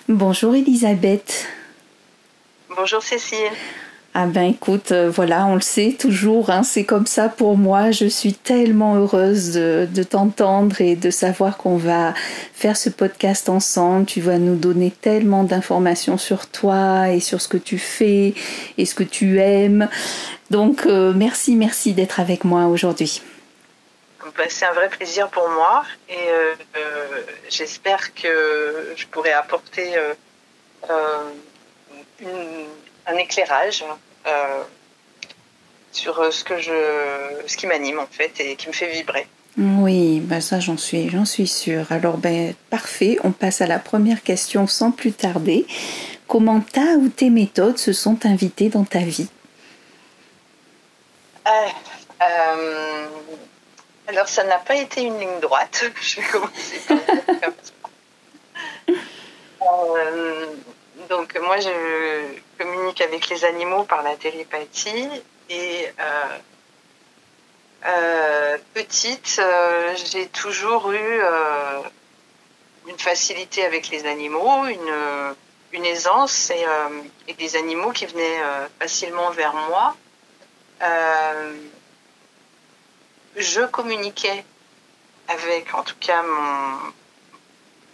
Bonjour Elisabeth. Bonjour Cécile. Ah ben écoute, voilà, on le sait toujours, hein, c'est comme ça pour moi. Je suis tellement heureuse de t'entendre et de savoir qu'on va faire ce podcast ensemble. Tu vas nous donner tellement d'informations sur toi et sur ce que tu fais et ce que tu aimes. Donc merci d'être avec moi aujourd'hui. C'est un vrai plaisir pour moi et j'espère que je pourrai apporter euh, un éclairage euh, sur ce qui m'anime en fait et qui me fait vibrer. Oui, ben ça j'en suis sûre. Alors ben parfait, on passe à la première question sans plus tarder. Comment ta ou tes méthodes se sont invitées dans ta vie? Ah, euh, alors ça n'a pas été une ligne droite. Je vais commencer par dire comme ça. Euh, donc moi je communique avec les animaux par la télépathie et petite, j'ai toujours eu une facilité avec les animaux, une aisance et des animaux qui venaient facilement vers moi. Je communiquais avec, en tout cas,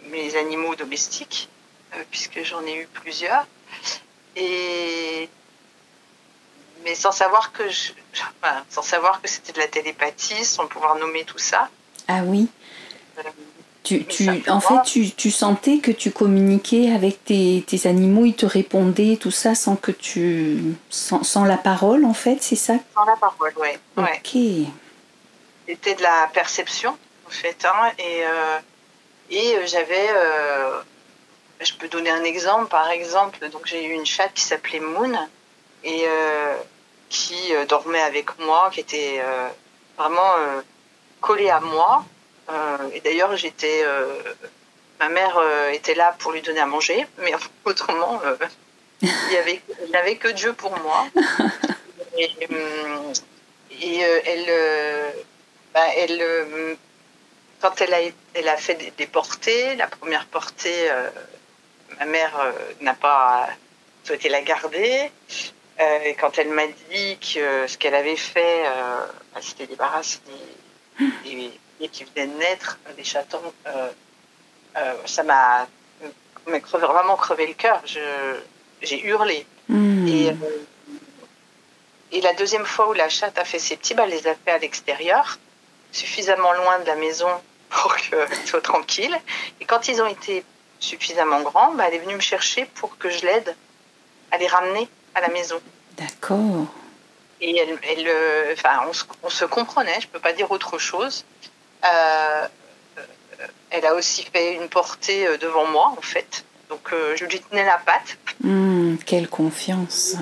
mes animaux domestiques, puisque j'en ai eu plusieurs, et mais sans savoir que sans savoir que c'était de la télépathie, sans pouvoir nommer tout ça. Ah oui. Euh, En fait, tu sentais que tu communiquais avec tes animaux, ils te répondaient, tout ça, sans la parole, en fait, c'est ça? Sans la parole, ouais. Ok. C'était de la perception, en fait, hein, et j'avais, je peux donner un exemple, par exemple, donc j'ai eu une chatte qui s'appelait Moon, et qui dormait avec moi, qui était vraiment collée à moi, et d'ailleurs ma mère était là pour lui donner à manger, mais autrement, il n'y avait que Dieu pour moi. Et, elle, quand elle a fait des portées, la première portée, ma mère n'a pas souhaité la garder. Et quand elle m'a dit que ce qu'elle avait fait, elle s'était débarrassée des qui venaient de naître, des chatons, ça m'a vraiment crevé le cœur. J'ai hurlé. Et la deuxième fois où la chatte a fait ses petits, elle les a fait à l'extérieur, suffisamment loin de la maison pour qu'elle soit tranquille. Et quand ils ont été suffisamment grands, elle est venue me chercher pour que je l'aide à les ramener à la maison. D'accord. Et on se comprenait, je ne peux pas dire autre chose. Elle a aussi fait une portée devant moi, en fait. Donc, je lui tenais la patte. Quelle confiance.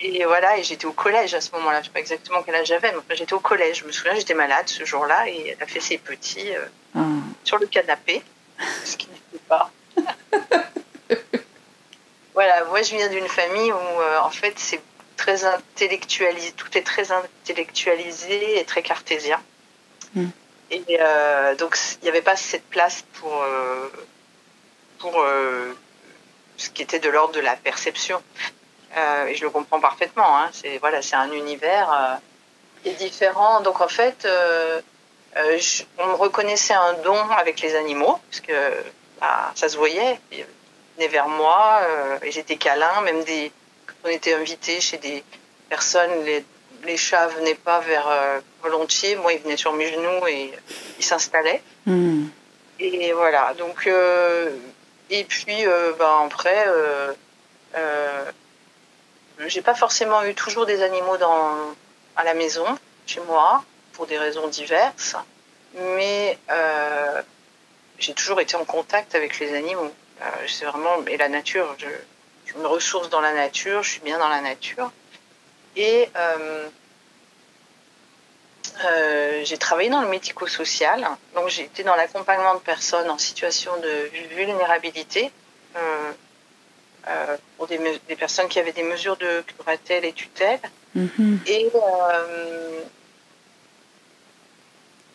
Et voilà, et j'étais au collège à ce moment-là. Je ne sais pas exactement quel âge j'avais, mais j'étais au collège. Je me souviens, j'étais malade ce jour-là et elle a fait ses petits sur le canapé, ce qui n'était pas. Voilà, moi je viens d'une famille où en fait c'est très intellectualisé, tout est très intellectualisé et très cartésien. Et donc il n'y avait pas cette place pour ce qui était de l'ordre de la perception. Et je le comprends parfaitement. Hein. C'est un univers qui est différent. Donc en fait, on me reconnaissait un don avec les animaux, parce que ça se voyait. Ils venaient vers moi et j'étais câlin. Même quand on était invité chez des personnes, les chats venaient pas vers volontiers. Moi, ils venaient sur mes genoux et ils s'installaient. Et voilà. Donc et puis après. J'ai pas forcément eu toujours des animaux à la maison, chez moi, pour des raisons diverses, mais j'ai toujours été en contact avec les animaux. C'est vraiment, et la nature, je me ressource dans la nature, je suis bien dans la nature. Et j'ai travaillé dans le médico-social, donc j'ai été dans l'accompagnement de personnes en situation de vulnérabilité. Pour des personnes qui avaient des mesures de curatelle et tutelle. Et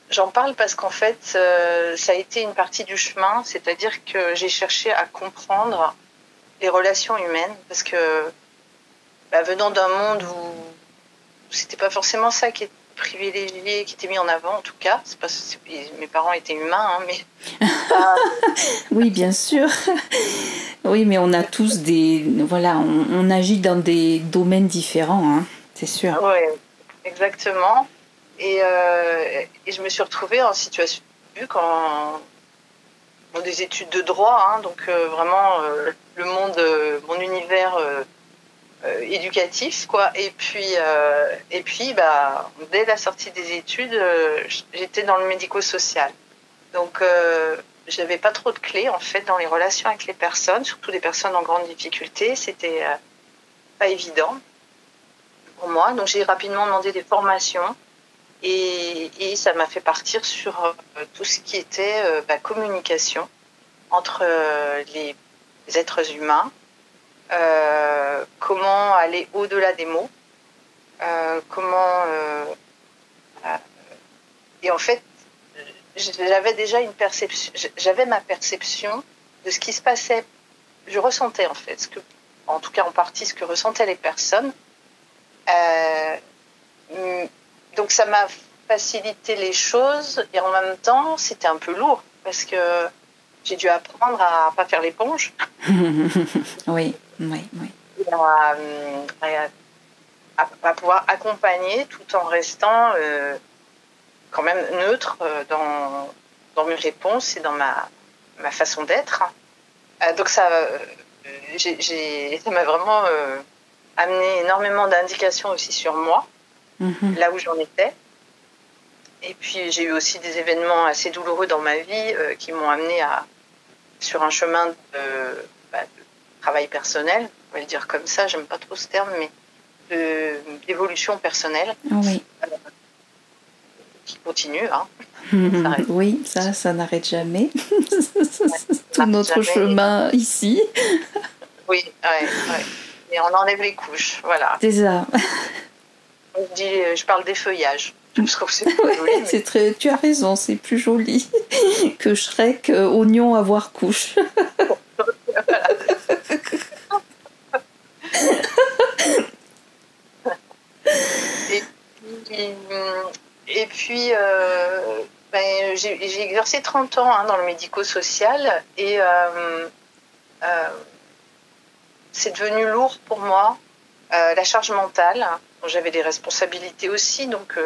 j'en parle parce qu'en fait, ça a été une partie du chemin, c'est-à-dire que j'ai cherché à comprendre les relations humaines, parce que venant d'un monde où c'était pas forcément ça qui était privilégié, qui était mis en avant en tout cas. Mes parents étaient humains, hein, mais oui, bien sûr. Oui, mais on a tous on agit dans des domaines différents, hein, c'est sûr. Oui, exactement. Et je me suis retrouvée en situation dans des études de droit, hein, donc vraiment le monde, mon univers éducatif, quoi. Et puis dès la sortie des études, j'étais dans le médico-social. Donc j'avais pas trop de clés en fait dans les relations avec les personnes, surtout des personnes en grande difficulté. C'était pas évident pour moi. Donc j'ai rapidement demandé des formations et ça m'a fait partir sur tout ce qui était communication entre les êtres humains, comment aller au-delà des mots, et en fait j'avais déjà j'avais ma perception de ce qui se passait. Je ressentais en fait en tout cas en partie ce que ressentaient les personnes. Donc ça m'a facilité les choses et en même temps c'était un peu lourd parce que j'ai dû apprendre à pas faire l'éponge. Oui. À pouvoir accompagner tout en restant quand même neutre dans mes réponses et dans ma façon d'être. Donc ça m'a vraiment amené énormément d'indications aussi sur moi, là où j'en étais. Et puis j'ai eu aussi des événements assez douloureux dans ma vie qui m'ont amené sur un chemin de travail personnel, on va le dire comme ça, j'aime pas trop ce terme, mais d'évolution personnelle. Oui. Qui continue, hein. Oui, ça n'arrête jamais. Tout notre chemin ici. Oui, ouais. Et on enlève les couches, voilà. C'est ça. Je parle des feuillages. Je trouve que c'est plus joli. Mais... tu as raison, c'est plus joli que Shrek, oignon avoir couche. Et puis j'ai exercé 30 ans dans le médico-social et c'est devenu lourd pour moi, la charge mentale. J'avais des responsabilités aussi, donc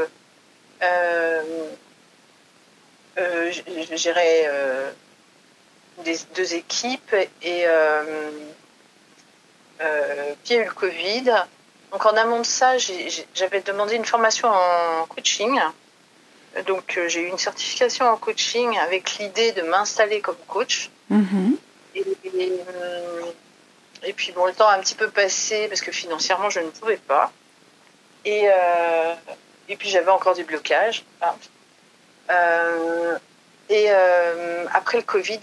je gérais deux équipes et puis il y a eu le Covid. Donc en amont de ça, j'avais demandé une formation en coaching. Donc j'ai eu une certification en coaching avec l'idée de m'installer comme coach. Et puis bon, le temps a un petit peu passé parce que financièrement je ne pouvais pas. Et puis j'avais encore des blocages. Après le Covid,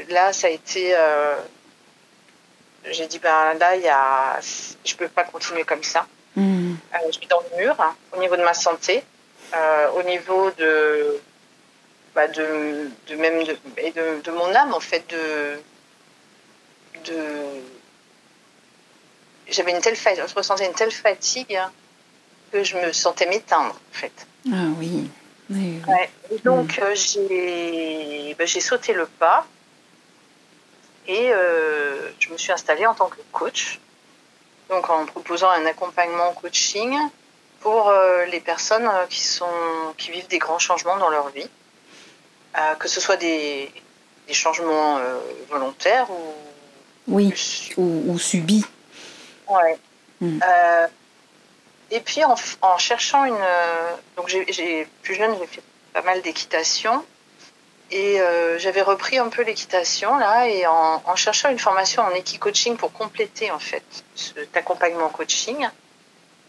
là ça a été... j'ai dit là je peux pas continuer comme ça. Je suis dans le mur au niveau de ma santé, au niveau de mon âme en fait, je ressentais une telle fatigue que je me sentais m'éteindre en fait. Ah oui. Oui. Ouais. Et donc j'ai sauté le pas. Et je me suis installée en tant que coach, donc en proposant un accompagnement coaching pour les personnes qui vivent des grands changements dans leur vie, que ce soit des changements volontaires ou subis. Ouais. Et puis en cherchant donc plus jeune, j'ai fait pas mal d'équitation. Et j'avais repris un peu l'équitation là, et en cherchant une formation en équi-coaching pour compléter en fait cet accompagnement coaching,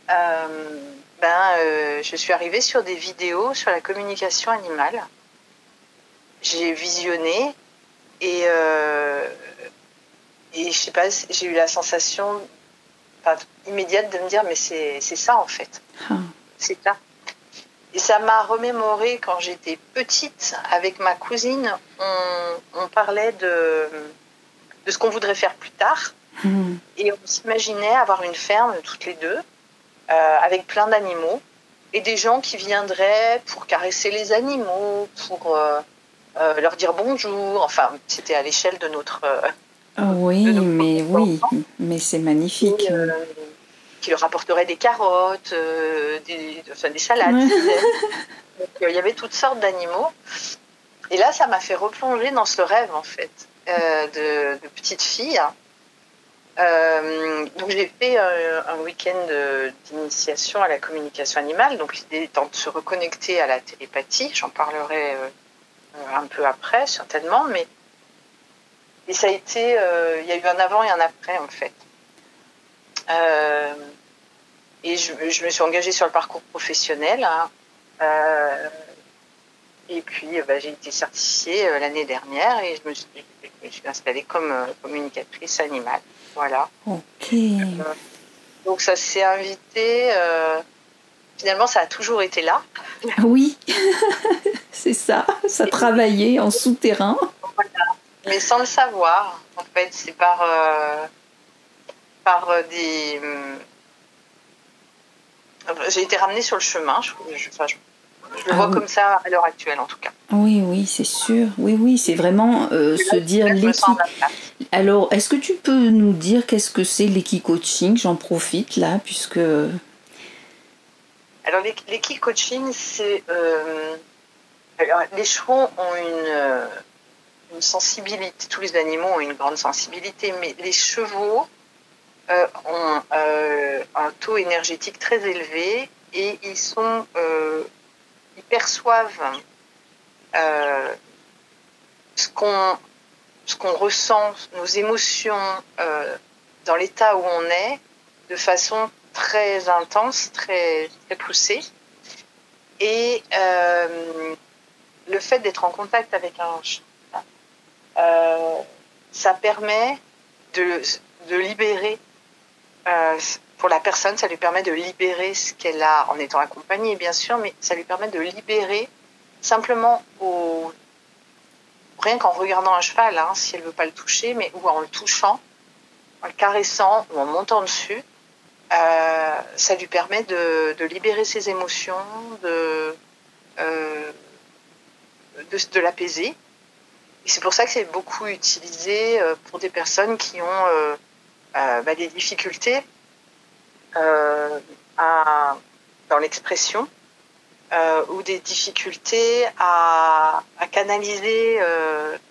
je suis arrivée sur des vidéos sur la communication animale. J'ai visionné et je sais pas, j'ai eu la sensation immédiate de me dire mais c'est ça en fait, c'est ça. Et ça m'a remémoré quand j'étais petite, avec ma cousine, on parlait de ce qu'on voudrait faire plus tard. Et on s'imaginait avoir une ferme toutes les deux, avec plein d'animaux, et des gens qui viendraient pour caresser les animaux, pour leur dire bonjour. Enfin, c'était à l'échelle de notre... Oui, mais c'est magnifique. Et, qui leur apporteraient des carottes, des salades. Donc, il y avait toutes sortes d'animaux. Et là, ça m'a fait replonger dans ce rêve, en fait, de petite fille. Donc, j'ai fait un week-end d'initiation à la communication animale. Donc, l'idée étant de se reconnecter à la télépathie. J'en parlerai un peu après, certainement. Et ça a été... il y a eu un avant et un après, en fait. Et je me suis engagée sur le parcours professionnel. Et puis, j'ai été certifiée l'année dernière et je me suis installée comme communicatrice animale. Voilà. Ok. Donc, ça s'est invité. Finalement, ça a toujours été là. Oui, c'est ça. Ça travaillait en souterrain. Voilà. Mais sans le savoir. En fait, c'est par des... j'ai été ramenée sur le chemin. Je le vois comme ça à l'heure actuelle, en tout cas. Oui, c'est sûr. Oui, c'est vraiment se dire l'équipe. Alors, est-ce que tu peux nous dire qu'est-ce que c'est l'équi-coaching? J'en profite là, puisque... Alors, l'équi-coaching, c'est... alors, les chevaux ont une sensibilité. Tous les animaux ont une grande sensibilité, mais les chevaux ont un taux énergétique très élevé et ils perçoivent ce qu'on ressent, nos émotions dans l'état où on est, de façon très intense, très, très poussée. Et le fait d'être en contact avec un chat, ça permet de libérer, pour la personne, ça lui permet de libérer ce qu'elle a, en étant accompagnée bien sûr, mais ça lui permet de libérer simplement rien qu'en regardant un cheval, hein, si elle ne veut pas le toucher, mais ou en le touchant, en le caressant ou en montant dessus, ça lui permet de libérer ses émotions, de l'apaiser. Et c'est pour ça que c'est beaucoup utilisé pour des personnes qui ont des difficultés dans l'expression ou des difficultés à canaliser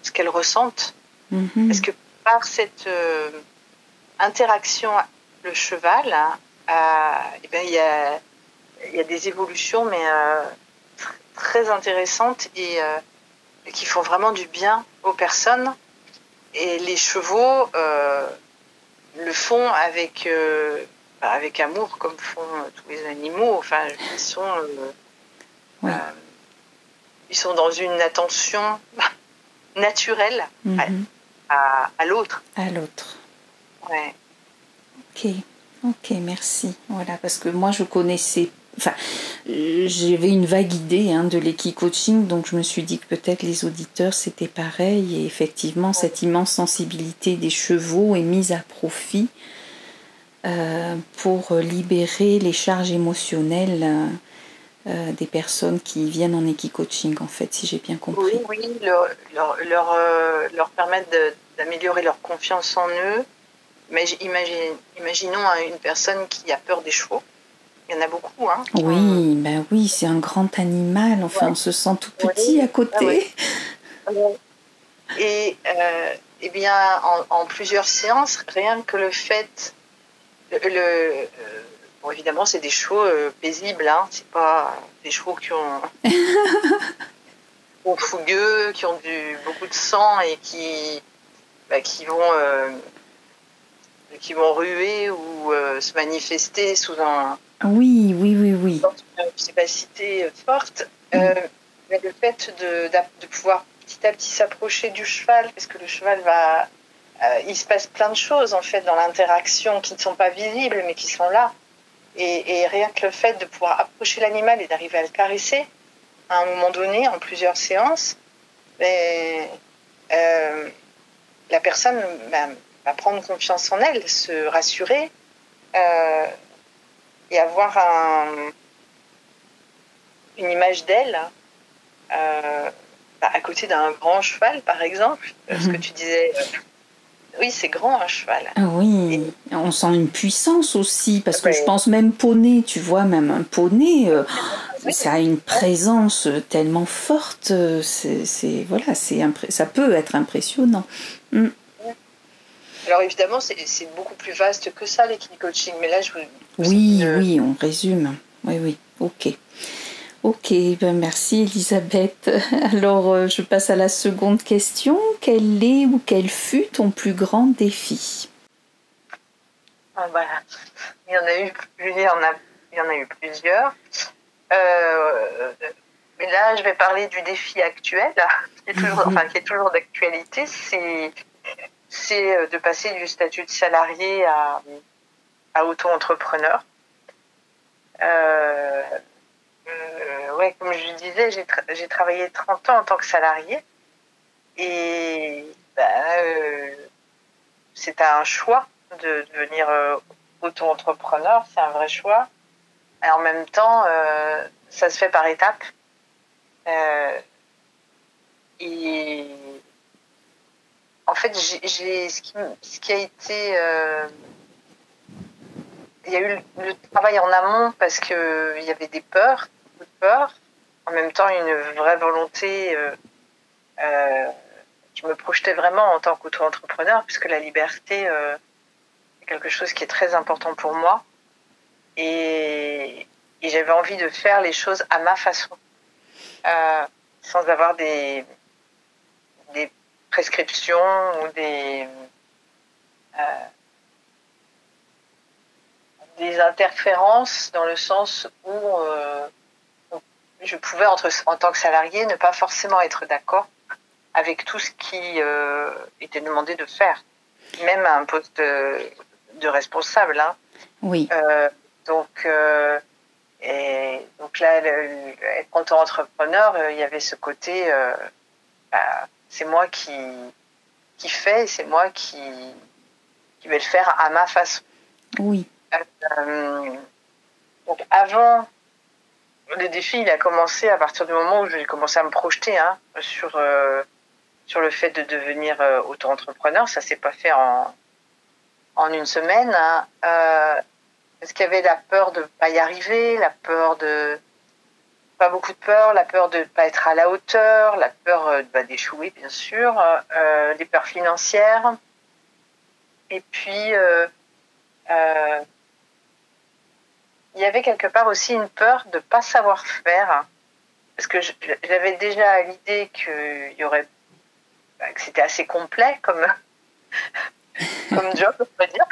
ce qu'elles ressentent. Mm-hmm. Parce que par cette interaction avec le cheval, il y a des évolutions, mais très intéressantes et qui font vraiment du bien aux personnes. Et les chevaux le font avec amour, comme font tous les animaux. Enfin, ils sont dans une attention naturelle à l'autre. À l'autre. Ouais. Ok, merci. Voilà, parce que moi, je connaissais... Enfin, j'avais une vague idée de l'équi-coaching, donc je me suis dit que peut-être les auditeurs, c'était pareil. Et effectivement, cette immense sensibilité des chevaux est mise à profit pour libérer les charges émotionnelles des personnes qui viennent en équi-coaching, en fait, si j'ai bien compris. Oui, leur permettre d'améliorer leur confiance en eux. Mais imaginons une personne qui a peur des chevaux. Il y en a beaucoup. Hein, oui, c'est un grand animal. Enfin, on se sent tout petit à côté. Et bien, en plusieurs séances, rien que le fait... bon, évidemment, c'est des chevaux paisibles. Hein, c'est pas des chevaux qui ont fougueux, qui ont beaucoup de sang et qui vont ruer ou se manifester sous un... Oui. Dans une vivacité forte. Mais le fait de pouvoir petit à petit s'approcher du cheval, parce que le cheval va... il se passe plein de choses, en fait, dans l'interaction qui ne sont pas visibles, mais qui sont là. Et rien que le fait de pouvoir approcher l'animal et d'arriver à le caresser, à un moment donné, en plusieurs séances, la personne prendre confiance en elle, se rassurer et avoir une image d'elle à côté d'un grand cheval, par exemple. Ce que tu disais, oui, c'est grand un cheval. Oui, et on sent une puissance aussi, parce que je pense même poney, tu vois, même un poney, ça a une présence tellement forte, ça peut être impressionnant. Alors évidemment, c'est beaucoup plus vaste que ça, l'équine-coaching, mais là, Oui, on résume. Oui, ok. Ok, merci Elisabeth. Alors, je passe à la seconde question. Quel est ou quel fut ton plus grand défi? Il y en a eu plusieurs. Mais là, je vais parler du défi actuel, qui est toujours d'actualité. C'est de passer du statut de salarié à auto-entrepreneur. Comme je disais, j'ai travaillé 30 ans en tant que salarié et c'est un choix de devenir auto-entrepreneur, c'est un vrai choix. Et en même temps, ça se fait par étapes. Et en fait, ce qui a été... il y a eu le travail en amont parce qu'il y avait des peurs, beaucoup de peurs. En même temps, une vraie volonté. Je me projetais vraiment en tant qu'auto-entrepreneur puisque la liberté, c'est quelque chose qui est très important pour moi. Et j'avais envie de faire les choses à ma façon, sans avoir des prescriptions ou des interférences dans le sens où je pouvais, en tant que salarié, ne pas forcément être d'accord avec tout ce qui était demandé de faire, même à un poste de responsable. Hein. Oui. Donc là, être auto-entrepreneur, il y avait ce côté, c'est moi qui fais, et c'est moi qui vais le faire à ma façon. Oui. Donc avant, le défi, il a commencé à partir du moment où j'ai commencé à me projeter sur le fait de devenir auto-entrepreneur. Ça s'est pas fait en une semaine. Parce qu'il y avait la peur de pas y arriver, pas beaucoup de peur, la peur de ne pas être à la hauteur, la peur d'échouer, bien sûr, des peurs financières. Et puis, il y avait quelque part aussi une peur de ne pas savoir faire. Parce que j'avais déjà l'idée que c'était assez complet comme job, on va dire.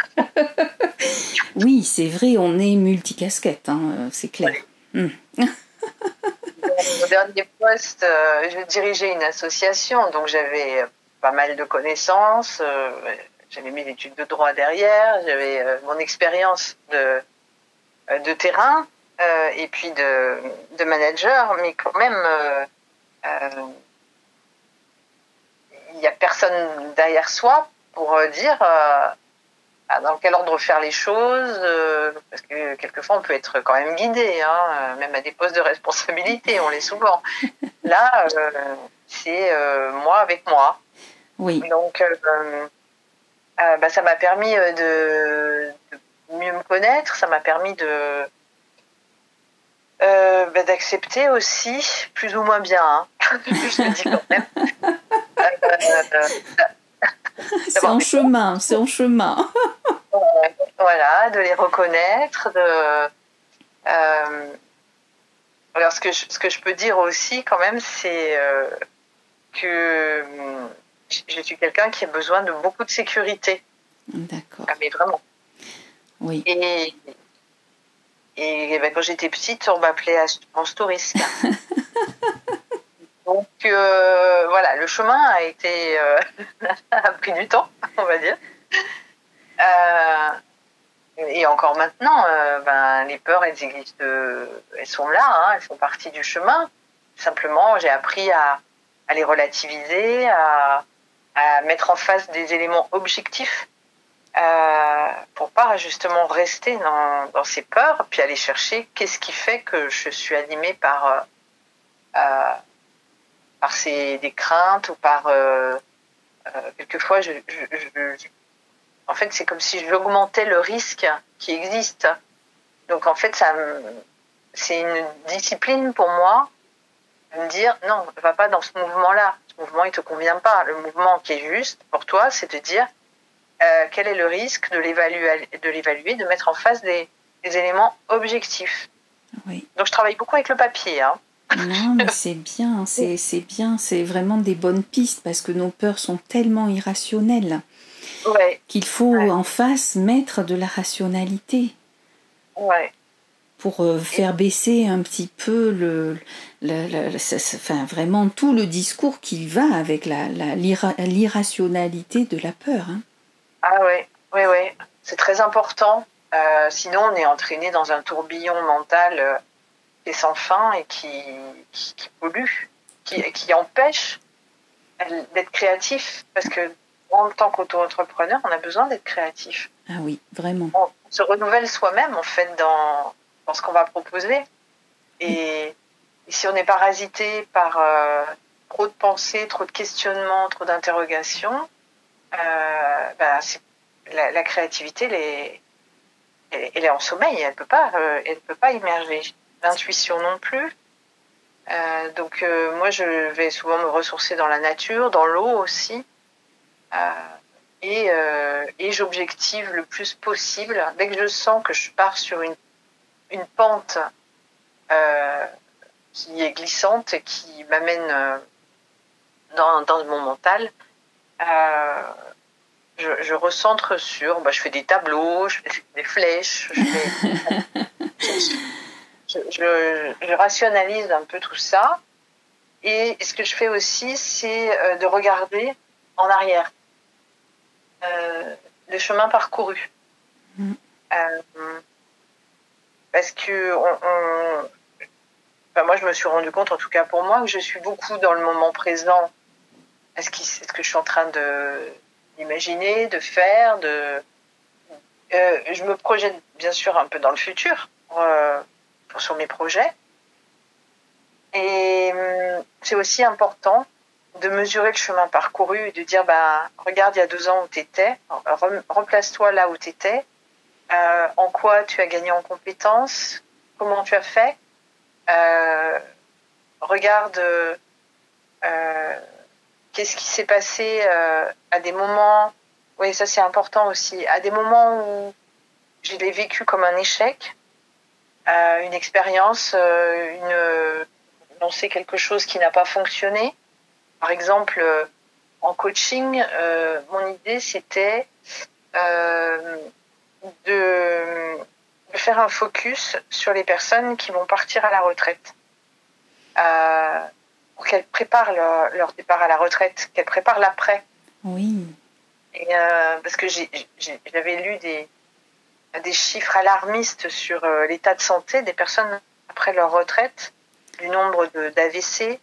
Oui, c'est vrai, on est multicasquette, c'est clair. Mon dernier poste, je dirigeais une association, donc j'avais pas mal de connaissances. J'avais mes études de droit derrière, j'avais mon expérience de terrain et puis de manager, mais quand même, il n'y a personne derrière soi pour dire dans quel ordre faire les choses, parce que quelquefois on peut être quand même guidé, même à des postes de responsabilité, on l'est souvent. Là, c'est moi avec moi. Oui. Donc, ça m'a permis de mieux me connaître, ça m'a permis d'accepter aussi, plus ou moins bien, je le dis quand même. C'est en chemin. Voilà, de les reconnaître, alors ce que je peux dire aussi quand même, c'est que je suis quelqu'un qui a besoin de beaucoup de sécurité. D'accord. Mais vraiment. Oui. Et quand j'étais petite, on m'appelait assurance tout risque. Donc voilà, le chemin a pris du temps, on va dire. Et encore maintenant, les peurs, elles existent, elles sont là, elles font partie du chemin. Simplement, j'ai appris à les relativiser, à mettre en face des éléments objectifs pour pas justement rester dans ces peurs, puis aller chercher qu'est-ce qui fait que je suis animée par des craintes ou par quelquefois en fait c'est comme si j'augmentais le risque qui existe. Donc en fait c'est une discipline pour moi de me dire non, ne va pas dans ce mouvement-là. Ce mouvement il te convient pas. Le mouvement qui est juste pour toi, c'est de dire quel est le risque, de l'évaluer, de mettre en face des éléments objectifs. Oui. Donc je travaille beaucoup avec le papier. Non, mais c'est bien, c'est bien, c'est vraiment des bonnes pistes parce que nos peurs sont tellement irrationnelles qu'il faut en face mettre de la rationalité pour faire baisser un petit peu vraiment tout le discours qui va avec l'irrationalité de la peur. Ah oui, c'est très important. Sinon, on est entraîné dans un tourbillon mental qui est sans fin et qui pollue, qui empêche d'être créatif. Parce que en tant qu'auto-entrepreneur, on a besoin d'être créatif. Ah oui, vraiment. On se renouvelle soi-même, en fait, dans ce qu'on va proposer. Et si on est parasité par trop de pensées, trop de questionnements, trop d'interrogations, la créativité, elle est en sommeil, elle peut pas immerger. L'intuition non plus. Donc moi, je vais souvent me ressourcer dans la nature, dans l'eau aussi, et j'objective le plus possible. Dès que je sens que je pars sur une pente qui est glissante et qui m'amène dans mon mental, je recentre sur, je fais des tableaux, je fais des flèches, je rationalise un peu tout ça. Et ce que je fais aussi, c'est de regarder en arrière le chemin parcouru. Parce que moi, je me suis rendu compte, en tout cas pour moi, que je suis beaucoup dans le moment présent. Est-ce que je suis en train d'imaginer, de faire, je me projette bien sûr un peu dans le futur sur mes projets. Et c'est aussi important de mesurer le chemin parcouru et de dire, regarde, il y a 2 ans où tu étais, replace-toi là où tu étais, en quoi tu as gagné en compétences, comment tu as fait, regarde qu'est-ce qui s'est passé à des moments, oui, ça c'est important aussi, à des moments où je l'ai vécu comme un échec, une expérience, lancer quelque chose qui n'a pas fonctionné. Par exemple, en coaching, mon idée c'était de faire un focus sur les personnes qui vont partir à la retraite. Pour qu'elles préparent leur départ à la retraite, qu'elles préparent l'après. Oui. Et, parce que j'avais lu des chiffres alarmistes sur l'état de santé des personnes après leur retraite, du nombre d'AVC,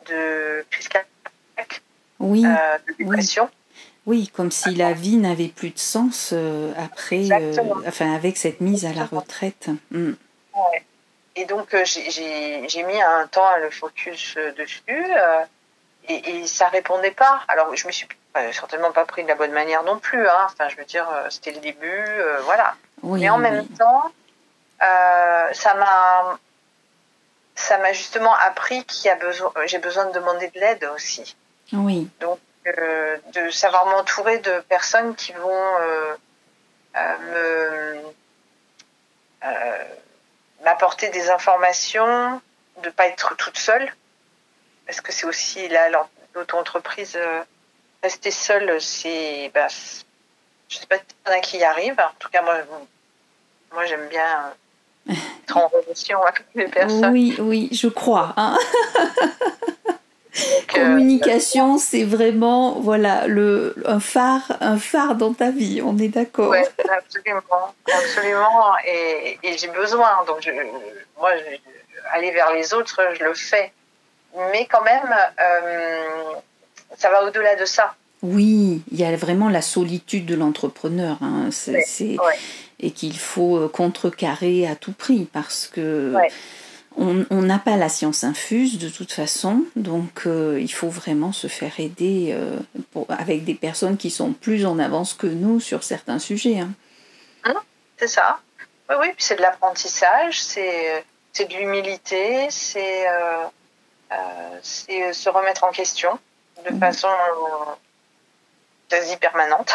de crise cardiaque, de dépression. Oui, comme si la vie n'avait plus de sens après, avec cette mise à la retraite. Ouais. Et donc, j'ai mis un temps à le focus dessus et ça répondait pas. Alors, je me suis certainement pas pris de la bonne manière non plus. Enfin, je veux dire, c'était le début, voilà. Oui, mais en même temps, ça m'a justement appris j'ai besoin de demander de l'aide aussi. Oui. Donc, de savoir m'entourer de personnes qui vont m'apporter des informations, de pas être toute seule, parce que c'est aussi là l'auto-entreprise, rester seule, c'est, je sais pas si il y en a qui y arrivent. En tout cas, moi j'aime bien être en relation avec les personnes. Oui, je crois. Communication, c'est vraiment un phare dans ta vie, on est d'accord. Oui, absolument. Et j'ai besoin. Donc, moi, aller vers les autres, je le fais. Mais quand même, ça va au-delà de ça. Oui, il y a vraiment la solitude de l'entrepreneur, hein. Ouais, ouais, Et qu'il faut contrecarrer à tout prix parce que ouais. on n'a pas la science infuse de toute façon, donc il faut vraiment se faire aider avec des personnes qui sont plus en avance que nous sur certains sujets, hein. C'est ça. Oui, oui, puis c'est de l'apprentissage, c'est de l'humilité, c'est se remettre en question de façon quasi permanente.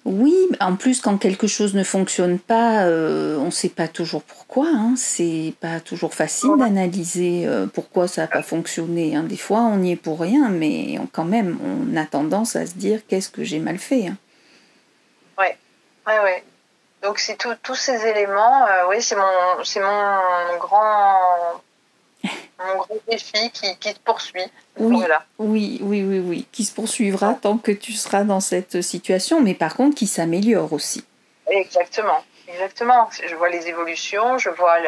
Oui, en plus quand quelque chose ne fonctionne pas, on ne sait pas toujours pourquoi, hein. C'est pas toujours facile d'analyser pourquoi ça n'a pas fonctionné, hein. Des fois on y est pour rien, mais quand même on a tendance à se dire qu'est-ce que j'ai mal fait, hein. Ouais, ouais, ouais. Donc c'est tous ces éléments. Oui, c'est mon grand défi qui se poursuit. Oui, Voilà. oui, oui, oui, oui, qui se poursuivra tant que tu seras dans cette situation, mais par contre qui s'améliore aussi. Exactement, exactement. Je vois les évolutions, je vois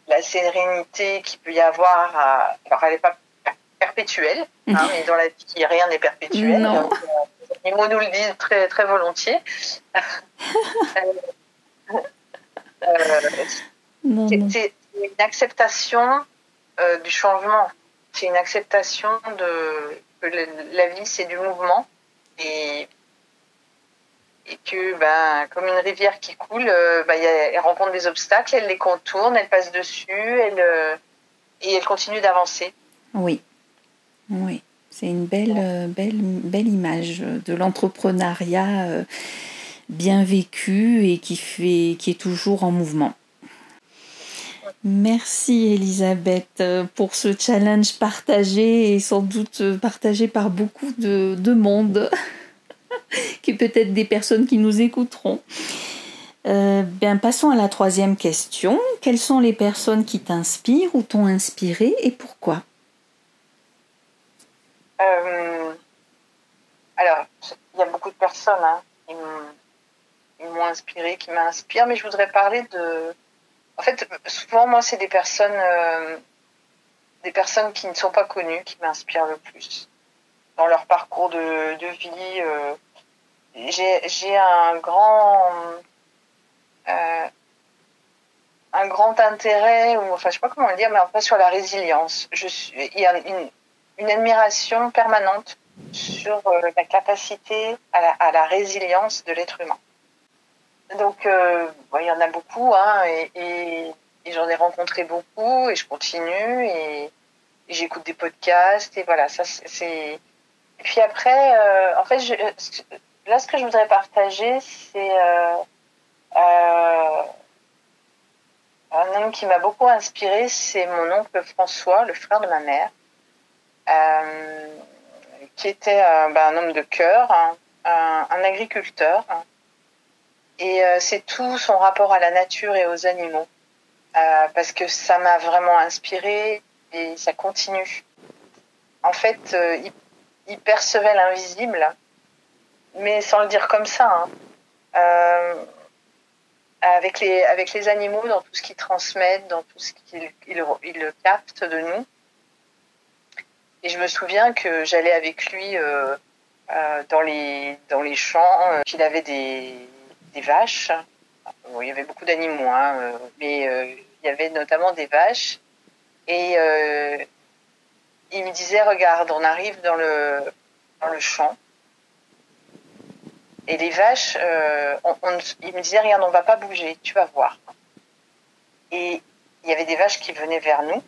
la sérénité qu'il peut y avoir. Alors elle n'est pas perpétuelle, hein, mais dans la vie rien n'est perpétuel. Non. Les animaux nous le disent très très volontiers. Non, non. C'est une acceptation du changement. C'est une acceptation que la vie, c'est du mouvement et, et que, comme une rivière qui coule, elle rencontre des obstacles, elle les contourne, elle passe dessus, et elle continue d'avancer. Oui, oui. C'est une belle image de l'entrepreneuriat bien vécu et qui est toujours en mouvement. Merci Elisabeth pour ce challenge partagé et sans doute partagé par beaucoup de monde, qui peut-être des personnes qui nous écouteront. Passons à la troisième question. Quelles sont les personnes qui t'inspirent ou t'ont inspiré et pourquoi? Alors, il y a beaucoup de personnes qui m'ont inspiré, qui m'inspirent, mais je voudrais parler de... En fait, souvent, moi, c'est des personnes qui ne sont pas connues qui m'inspirent le plus. Dans leur parcours de vie, j'ai un grand intérêt, ou enfin je sais pas comment le dire, mais en fait sur la résilience. Il y a une admiration permanente sur la capacité à la résilience de l'être humain. Donc il y en a beaucoup, hein, et j'en ai rencontré beaucoup, et je continue, et j'écoute des podcasts, et voilà, ça c'est... Et puis après, en fait, là ce que je voudrais partager, c'est un homme qui m'a beaucoup inspiré, c'est mon oncle François, le frère de ma mère, qui était un homme de cœur, hein, un agriculteur. Hein, et c'est tout son rapport à la nature et aux animaux, parce que ça m'a vraiment inspiré et ça continue. En fait, il percevait l'invisible, mais sans le dire comme ça. Hein. Avec les animaux, dans tout ce qu'ils transmettent, dans tout ce qu'ils captent de nous. Et je me souviens que j'allais avec lui dans les champs, qu'il avait des vaches. Bon, il y avait beaucoup d'animaux, hein, mais il y avait notamment des vaches. Et il me disait, regarde, on arrive dans le champ. Et les vaches, il me disait, regarde, on va pas bouger, tu vas voir. Et il y avait des vaches qui venaient vers nous.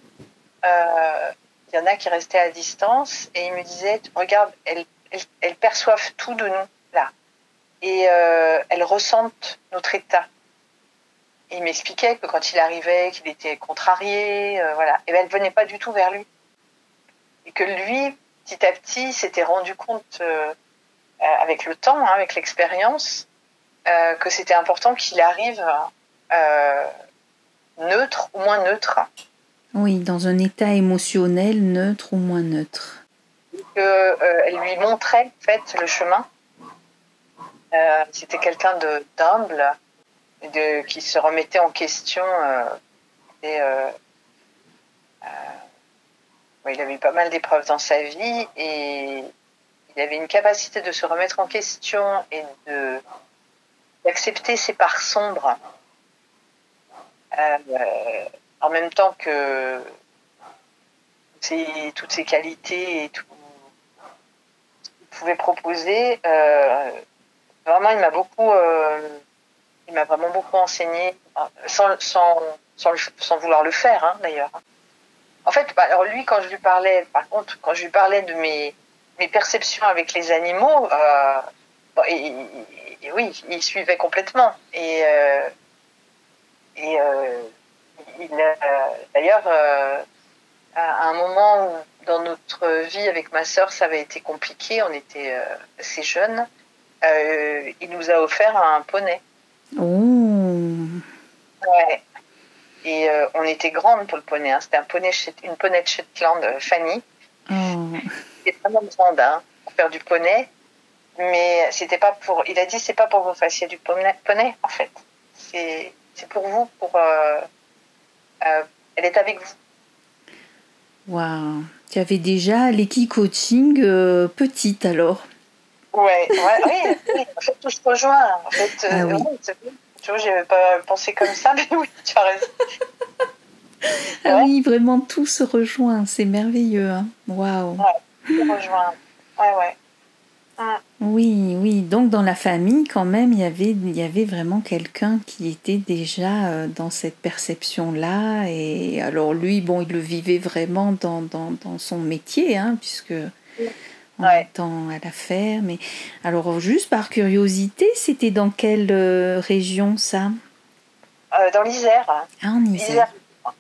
Il y en a qui restaient à distance. Et il me disait, regarde, elles perçoivent tout de nous, là. Et elles ressentent notre état. Et il m'expliquait que quand il arrivait, qu'il était contrarié, voilà. Et elles venaient pas du tout vers lui. Et que lui, petit à petit, s'était rendu compte, avec le temps, hein, avec l'expérience, que c'était important qu'il arrive neutre ou moins neutre. Oui, dans un état émotionnel neutre ou moins neutre. Elle lui montrait en fait le chemin. C'était quelqu'un d'humble, qui se remettait en question. Il avait eu pas mal d'épreuves dans sa vie et il avait une capacité de se remettre en question et d'accepter ses parts sombres, en même temps que toutes ses qualités et tout ce qu'il pouvait proposer. Vraiment, il m'a vraiment beaucoup enseigné, sans vouloir le faire, hein, d'ailleurs. En fait, alors lui, quand je lui parlais de mes perceptions avec les animaux, oui, il suivait complètement. D'ailleurs, à un moment où, dans notre vie avec ma sœur, ça avait été compliqué, on était assez jeunes, il nous a offert un poney. Oh. Ouais. Et on était grande pour le poney, hein. C'était une poney de Shetland, Fanny. Oh. C'était vraiment grande, hein, pour faire du poney. Mais c'était pas pour. Il a dit c'est pas pour que vous fassiez du poney en fait. C'est pour vous, elle est avec vous. Waouh. Tu avais déjà l'équipe coaching petite alors. Ouais, oui, en fait tout se rejoint. En fait, Ah oui. Tu vois, j'avais pas pensé comme ça, mais oui, tu as raison. Ah oui, vraiment tout se rejoint, c'est merveilleux. Hein. Waouh. Ouais, tout se rejoint. Ouais. Oui. Donc dans la famille, quand même, il y avait vraiment quelqu'un qui était déjà dans cette perception-là. Et alors lui, bon, il le vivait vraiment dans son métier, hein, puisque en étant à la ferme. Mais alors juste par curiosité, c'était dans quelle région ça? Dans l'Isère. Ah, en Isère. Okay.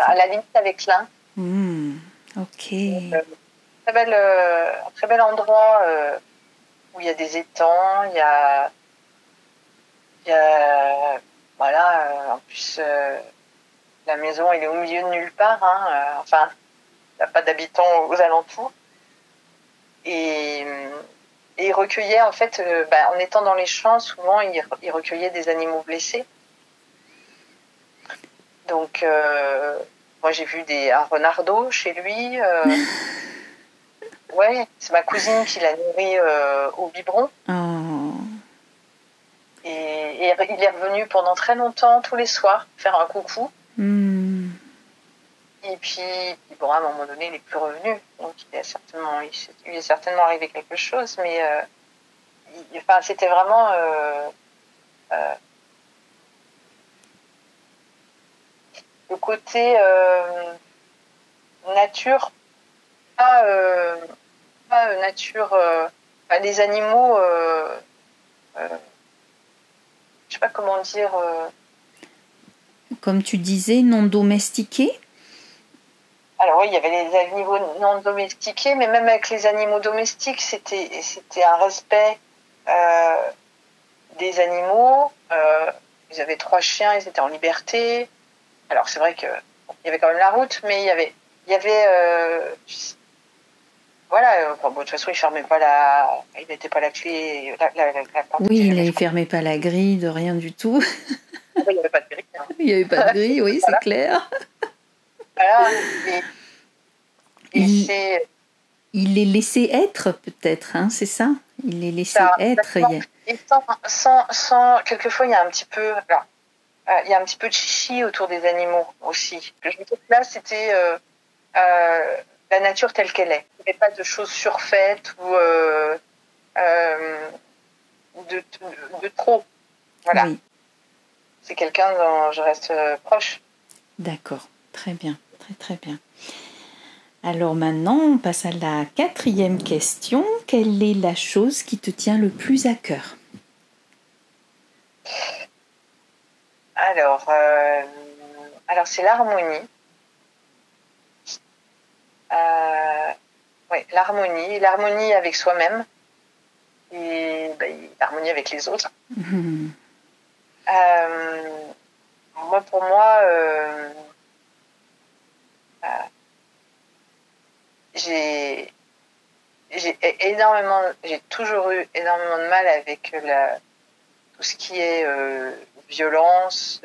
À la limite avec l'Ain. Ok. Un très bel endroit où il y a des étangs, il y a voilà, en plus la maison elle est au milieu de nulle part, hein, enfin il n'y a pas d'habitants aux alentours, et il recueillait en fait, en étant dans les champs, souvent il recueillait des animaux blessés. Donc moi j'ai vu un renardeau chez lui. Ouais, c'est ma cousine qui l'a nourri au biberon. Oh. Et il est revenu pendant très longtemps, tous les soirs, faire un coucou. Et puis, bon, à un moment donné, il n'est plus revenu. Donc, il est certainement arrivé quelque chose. Mais c'était vraiment... le côté nature, pas nature... les animaux... je sais pas comment dire... Comme tu disais, non domestiqués. Alors oui, il y avait les animaux non domestiqués, mais même avec les animaux domestiques, c'était un respect des animaux. Ils avaient 3 chiens, ils étaient en liberté. Alors c'est vrai que il y avait quand même la route, mais il y avait voilà. De toute façon, il mettait pas la clé. La porte oui, il ne fermait pas la grille, de rien du tout. Il n'y avait pas de grille. Hein. Il n'y avait pas de grille, oui, voilà. C'est clair. Voilà. Il les laissait être, peut-être, hein, c'est ça? Il les laissait être. Et quelquefois, il y a un petit peu... Alors, il y a un petit peu de chichi autour des animaux aussi. Je trouve que là, c'était la nature telle qu'elle est. Il n'y avait pas de choses surfaites ou de trop. Voilà. Oui. C'est quelqu'un dont je reste proche. D'accord, très bien, très bien. Alors maintenant, on passe à la 4e question. Quelle est la chose qui te tient le plus à cœur? Alors c'est l'harmonie. Oui, l'harmonie avec soi-même et l'harmonie avec les autres. Pour moi, j'ai toujours eu énormément de mal avec tout ce qui est violence,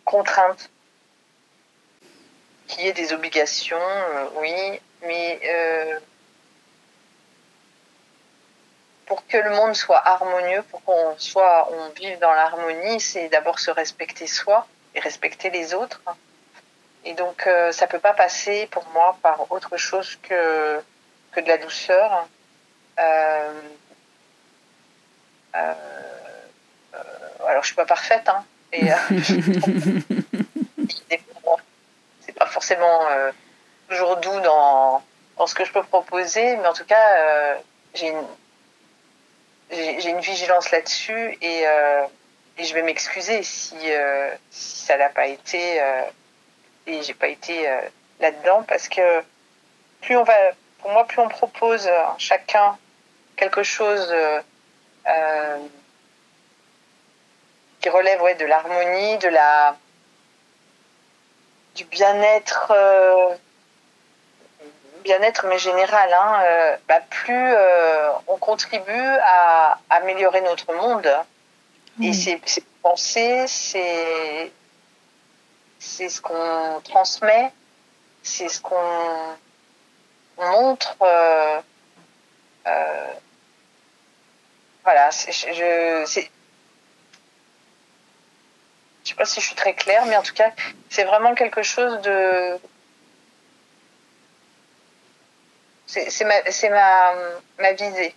contrainte. qu'il y ait des obligations, oui, mais pour que le monde soit harmonieux, pour on vive dans l'harmonie, c'est d'abord se respecter soi et respecter les autres. Et donc, ça peut pas passer pour moi par autre chose que de la douceur. Alors, je suis pas parfaite, hein. Et c'est pas forcément toujours doux dans ce que je peux proposer, mais en tout cas, j'ai une vigilance là-dessus et je vais m'excuser si ça n'a pas été et j'ai pas été là-dedans, parce que pour moi, plus on propose chacun quelque chose qui relève de l'harmonie, du bien-être mais général, hein, plus on contribue à améliorer notre monde. Et ces pensées, c'est ce qu'on transmet, c'est ce qu'on montre. Voilà, je sais pas si je suis très claire, mais en tout cas, c'est vraiment quelque chose de... C'est ma visée.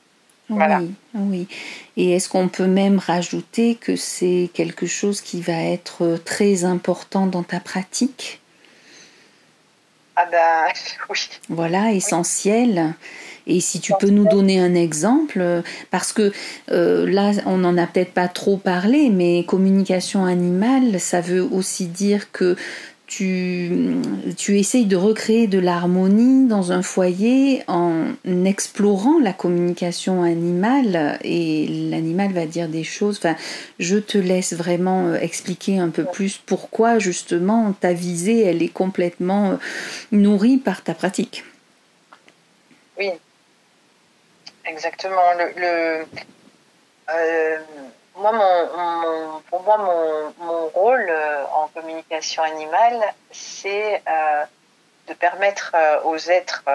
Voilà. Oui, oui. Et est-ce qu'on peut même rajouter que c'est quelque chose qui va être très important dans ta pratique ? Ah ben, oui. Voilà, essentiel. Et si tu peux nous donner un exemple, parce que là, on n'en a peut-être pas trop parlé, mais communication animale, ça veut aussi dire que tu essayes de recréer de l'harmonie dans un foyer en explorant la communication animale, et l'animal va dire des choses. Enfin, je te laisse vraiment expliquer un peu plus pourquoi justement ta visée, elle est complètement nourrie par ta pratique. Oui, exactement. Moi, pour moi, mon rôle en communication animale, c'est de permettre aux êtres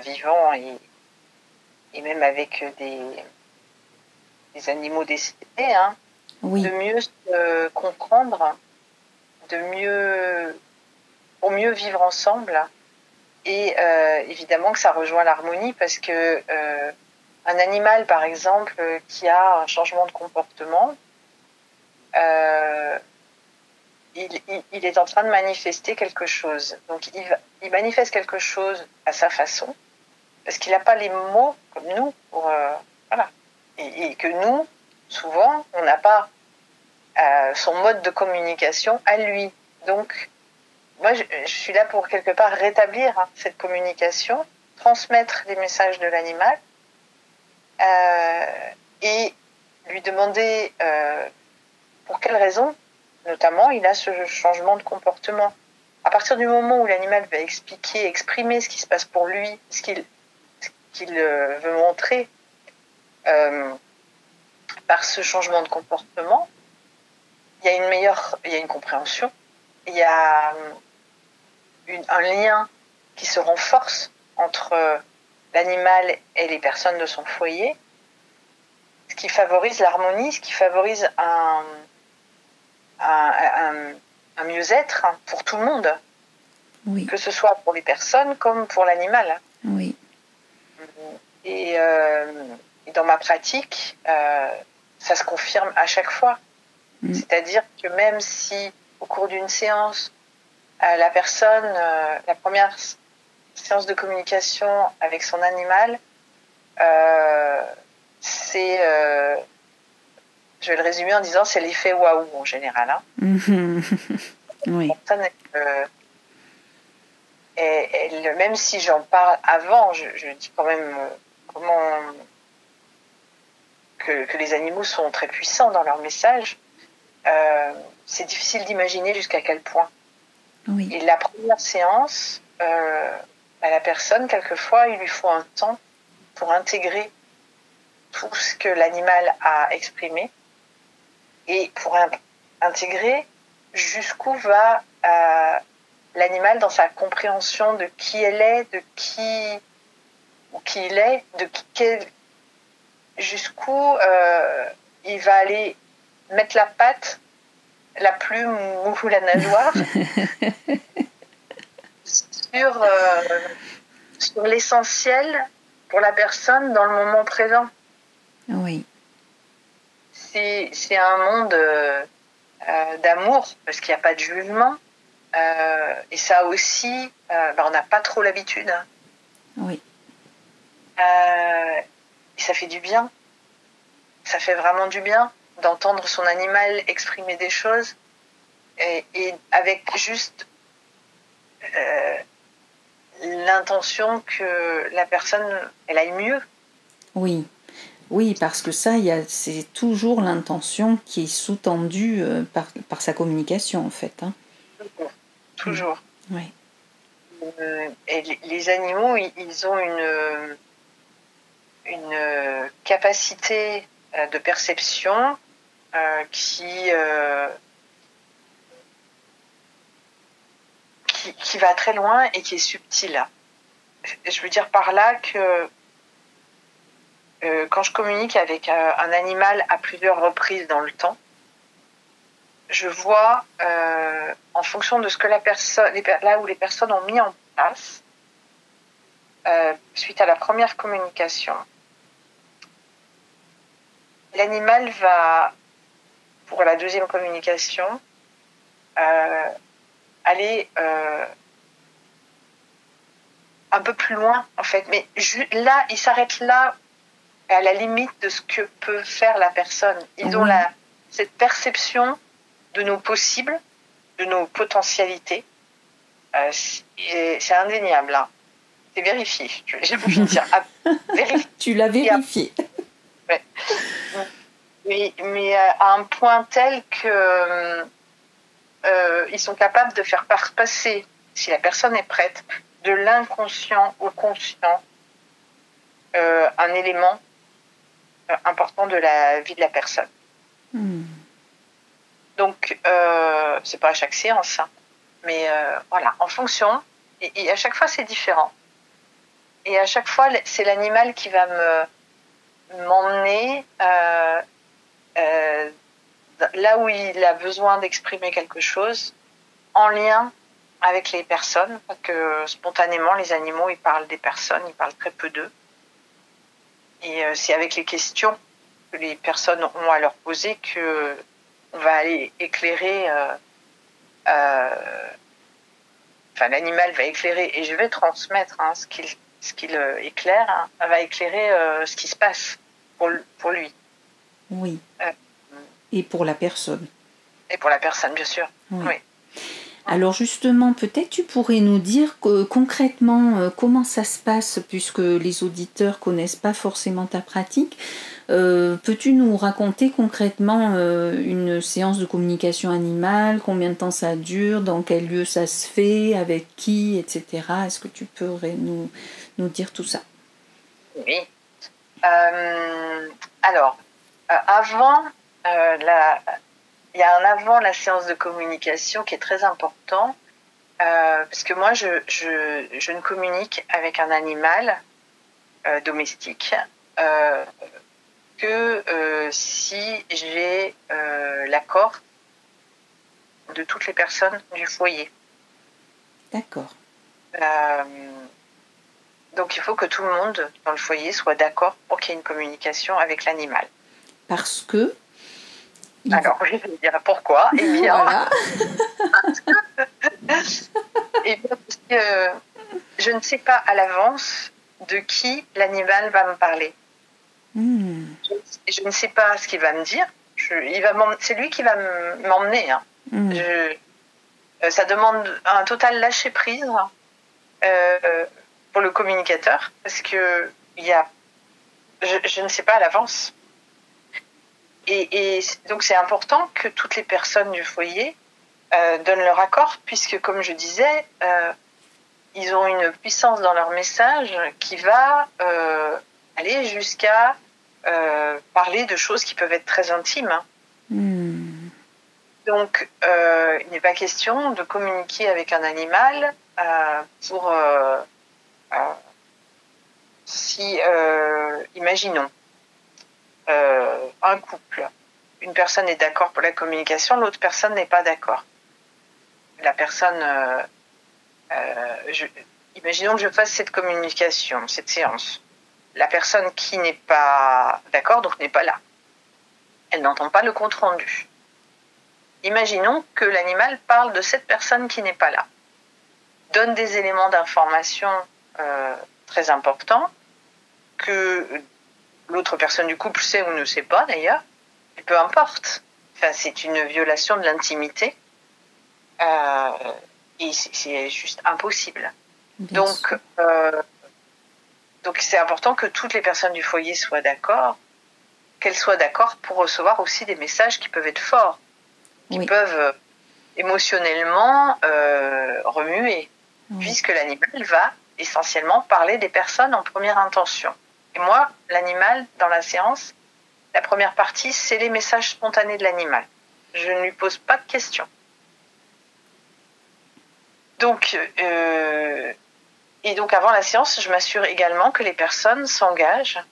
vivants et même avec des animaux décédés, hein, Oui. de mieux se comprendre, pour mieux vivre ensemble. Et évidemment que ça rejoint l'harmonie, parce que un animal, par exemple, qui a un changement de comportement, il est en train de manifester quelque chose. Donc il manifeste quelque chose à sa façon, parce qu'il n'a pas les mots comme nous pour voilà. Et que nous, souvent, on n'a pas son mode de communication à lui. Donc moi, je suis là pour quelque part rétablir cette communication, transmettre les messages de l'animal et lui demander pour quelles raisons, notamment, il a ce changement de comportement. À partir du moment où l'animal va exprimer ce qui se passe pour lui, ce qu'il veut montrer par ce changement de comportement, il y a une compréhension, il y a un lien qui se renforce entre l'animal et les personnes de son foyer, ce qui favorise l'harmonie, ce qui favorise un mieux-être pour tout le monde, oui. Que ce soit pour les personnes comme pour l'animal. Oui. Et dans ma pratique, ça se confirme à chaque fois. C'est-à-dire que même si au cours d'une séance, la personne, la première séance de communication avec son animal, c'est, je vais le résumer en disant, c'est l'effet waouh en général. Hein. Oui. La personne, même si j'en parle avant, je dis quand même que les animaux sont très puissants dans leur message. C'est difficile d'imaginer jusqu'à quel point. Oui. Et la première séance, la personne, quelquefois, il lui faut un temps pour intégrer tout ce que l'animal a exprimé et pour intégrer jusqu'où va l'animal dans sa compréhension de qui elle est, de qui il est, jusqu'où il va aller mettre la patte, la plume ou la nageoire sur l'essentiel pour la personne dans le moment présent. Oui. C'est un monde d'amour, parce qu'il n'y a pas de jugement. Et ça aussi, on n'a pas trop l'habitude. Hein. Oui. Et ça fait du bien. Ça fait vraiment du bien d'entendre son animal exprimer des choses et avec juste l'intention que la personne, elle aille mieux. Oui. Oui, parce que ça, c'est toujours l'intention qui est sous-tendue par sa communication, en fait. Hein. Toujours. Oui. Et les animaux, ils ont une capacité de perception qui va très loin et qui est subtile. Je veux dire par là que quand je communique avec un animal à plusieurs reprises dans le temps, je vois, en fonction de ce que là où les personnes ont mis en place, suite à la première communication, l'animal va, pour la deuxième communication, aller un peu plus loin, en fait. Mais là, il s'arrête là, à la limite de ce que peut faire la personne. Ils ont cette perception de nos possibles, de nos potentialités. C'est indéniable. Hein. C'est vérifié. J'ai envie de dire. Vérifié. Tu l'as vérifié. Ouais. Mais à un point tel que ils sont capables de faire passer, si la personne est prête, de l'inconscient au conscient, un élément important de la vie de la personne. Donc, c'est pas à chaque séance, hein, mais voilà, en fonction, et à chaque fois c'est différent. Et à chaque fois, c'est l'animal qui va m'emmener là où il a besoin d'exprimer quelque chose, en lien avec les personnes, parce que spontanément, les animaux, ils parlent des personnes, ils parlent très peu d'eux. Et c'est avec les questions que les personnes ont à leur poser que on va aller éclairer, l'animal va éclairer, et je vais transmettre ce qu'il éclaire, va éclairer ce qui se passe pour lui. Oui. Et pour la personne. Et pour la personne, bien sûr. Oui. Alors justement, peut-être tu pourrais nous dire concrètement comment ça se passe, puisque les auditeurs connaissent pas forcément ta pratique. Peux-tu nous raconter concrètement une séance de communication animale, combien de temps ça dure, dans quel lieu ça se fait, avec qui, etc. Est-ce que tu pourrais nous dire tout ça? Oui. Alors, avant il y a un avant la séance de communication qui est très important, parce que moi, je ne communique avec un animal domestique que si j'ai l'accord de toutes les personnes du foyer. D'accord. Donc, il faut que tout le monde dans le foyer soit d'accord pour qu'il y ait une communication avec l'animal. Parce que alors, je vais vous dire pourquoi. Eh bien, voilà. parce que je ne sais pas à l'avance de qui l'animal va me parler. Je ne sais pas ce qu'il va me dire. C'est lui qui va m'emmener. Hein. Ça demande un total lâcher-prise pour le communicateur, parce que je ne sais pas à l'avance. Et donc, c'est important que toutes les personnes du foyer donnent leur accord, puisque, comme je disais, ils ont une puissance dans leur message qui va aller jusqu'à parler de choses qui peuvent être très intimes. Hein. Donc, il n'est pas question de communiquer avec un animal pour... imaginons, un couple, une personne est d'accord pour la communication, l'autre personne n'est pas d'accord. La personne... imaginons que je fasse cette communication, cette séance. La personne qui n'est pas d'accord, donc n'est pas là. Elle n'entend pas le compte rendu. Imaginons que l'animal parle de cette personne qui n'est pas là, donne des éléments d'information très importants que l'autre personne du couple sait ou ne sait pas d'ailleurs, et peu importe. Enfin, c'est une violation de l'intimité et c'est juste impossible. Donc c'est important que toutes les personnes du foyer soient d'accord, qu'elles soient d'accord pour recevoir aussi des messages qui peuvent être forts, qui peuvent émotionnellement remuer, puisque l'animal va essentiellement parler des personnes en première intention. Et moi, l'animal, dans la séance, la première partie, c'est les messages spontanés de l'animal. Je ne lui pose pas de questions. Donc, et donc avant la séance, je m'assure également que les personnes s'engagent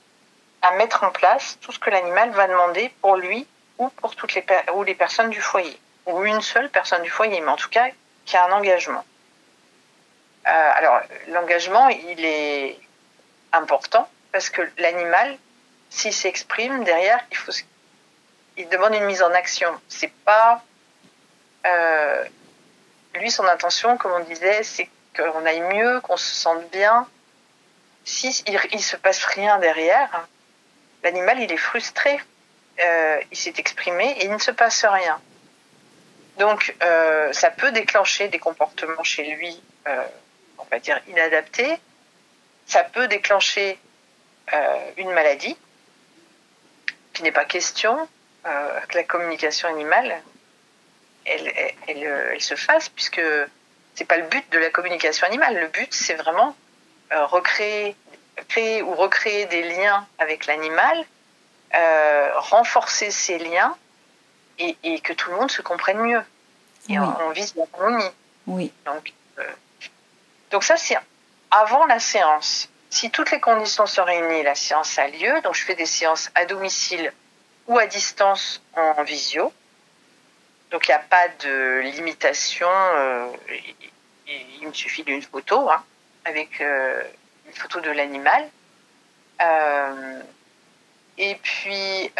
à mettre en place tout ce que l'animal va demander pour lui ou pour toutes les personnes du foyer, ou une seule personne du foyer, mais en tout cas, qui a un engagement. Alors, l'engagement, il est important parce que l'animal, s'il s'exprime, derrière, il demande une mise en action. C'est pas... lui, son intention, comme on disait, c'est qu'on aille mieux, qu'on se sente bien. Si il se passe rien derrière, l'animal, il est frustré. Il s'est exprimé et il ne se passe rien. Donc, ça peut déclencher des comportements chez lui, on va dire, inadaptés. Ça peut déclencher une maladie, qui n'est pas question que la communication animale, elle se fasse, puisque c'est pas le but de la communication animale. Le but, c'est vraiment créer ou recréer des liens avec l'animal, renforcer ces liens et que tout le monde se comprenne mieux. Et on vise l'harmonie. Oui. Donc ça, c'est avant la séance. Si toutes les conditions sont réunies, la séance a lieu. Donc je fais des séances à domicile ou à distance en visio. Donc il n'y a pas de limitation. Il me suffit d'une photo, avec une photo de l'animal. Et puis,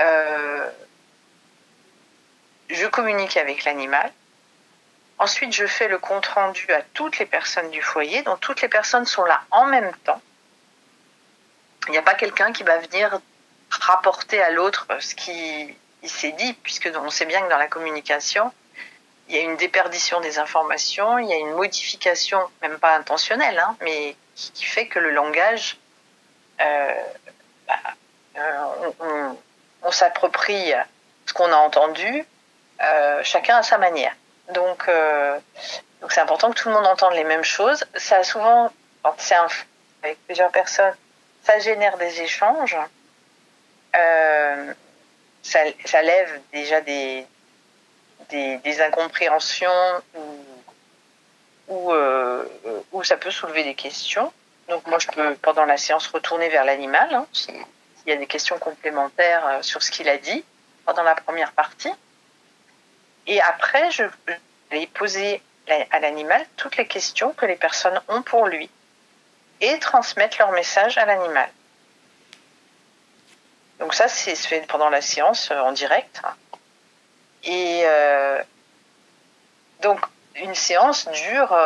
je communique avec l'animal. Ensuite, je fais le compte-rendu à toutes les personnes du foyer. Donc, toutes les personnes sont là en même temps. Il n'y a pas quelqu'un qui va venir rapporter à l'autre ce qu'il s'est dit, puisque on sait bien que dans la communication, il y a une déperdition des informations, il y a une modification, même pas intentionnelle, mais qui fait que le langage, on s'approprie ce qu'on a entendu, chacun à sa manière. Donc c'est important que tout le monde entende les mêmes choses. Ça a souvent, quand c'est avec plusieurs personnes, ça génère des échanges. Ça lève déjà des incompréhensions ou ça peut soulever des questions. Donc moi, je peux, pendant la séance, retourner vers l'animal, s'il y a des questions complémentaires sur ce qu'il a dit pendant la première partie. Et après, je vais poser à l'animal toutes les questions que les personnes ont pour lui et transmettre leur message à l'animal. Donc ça, c'est fait pendant la séance en direct. Et donc, une séance dure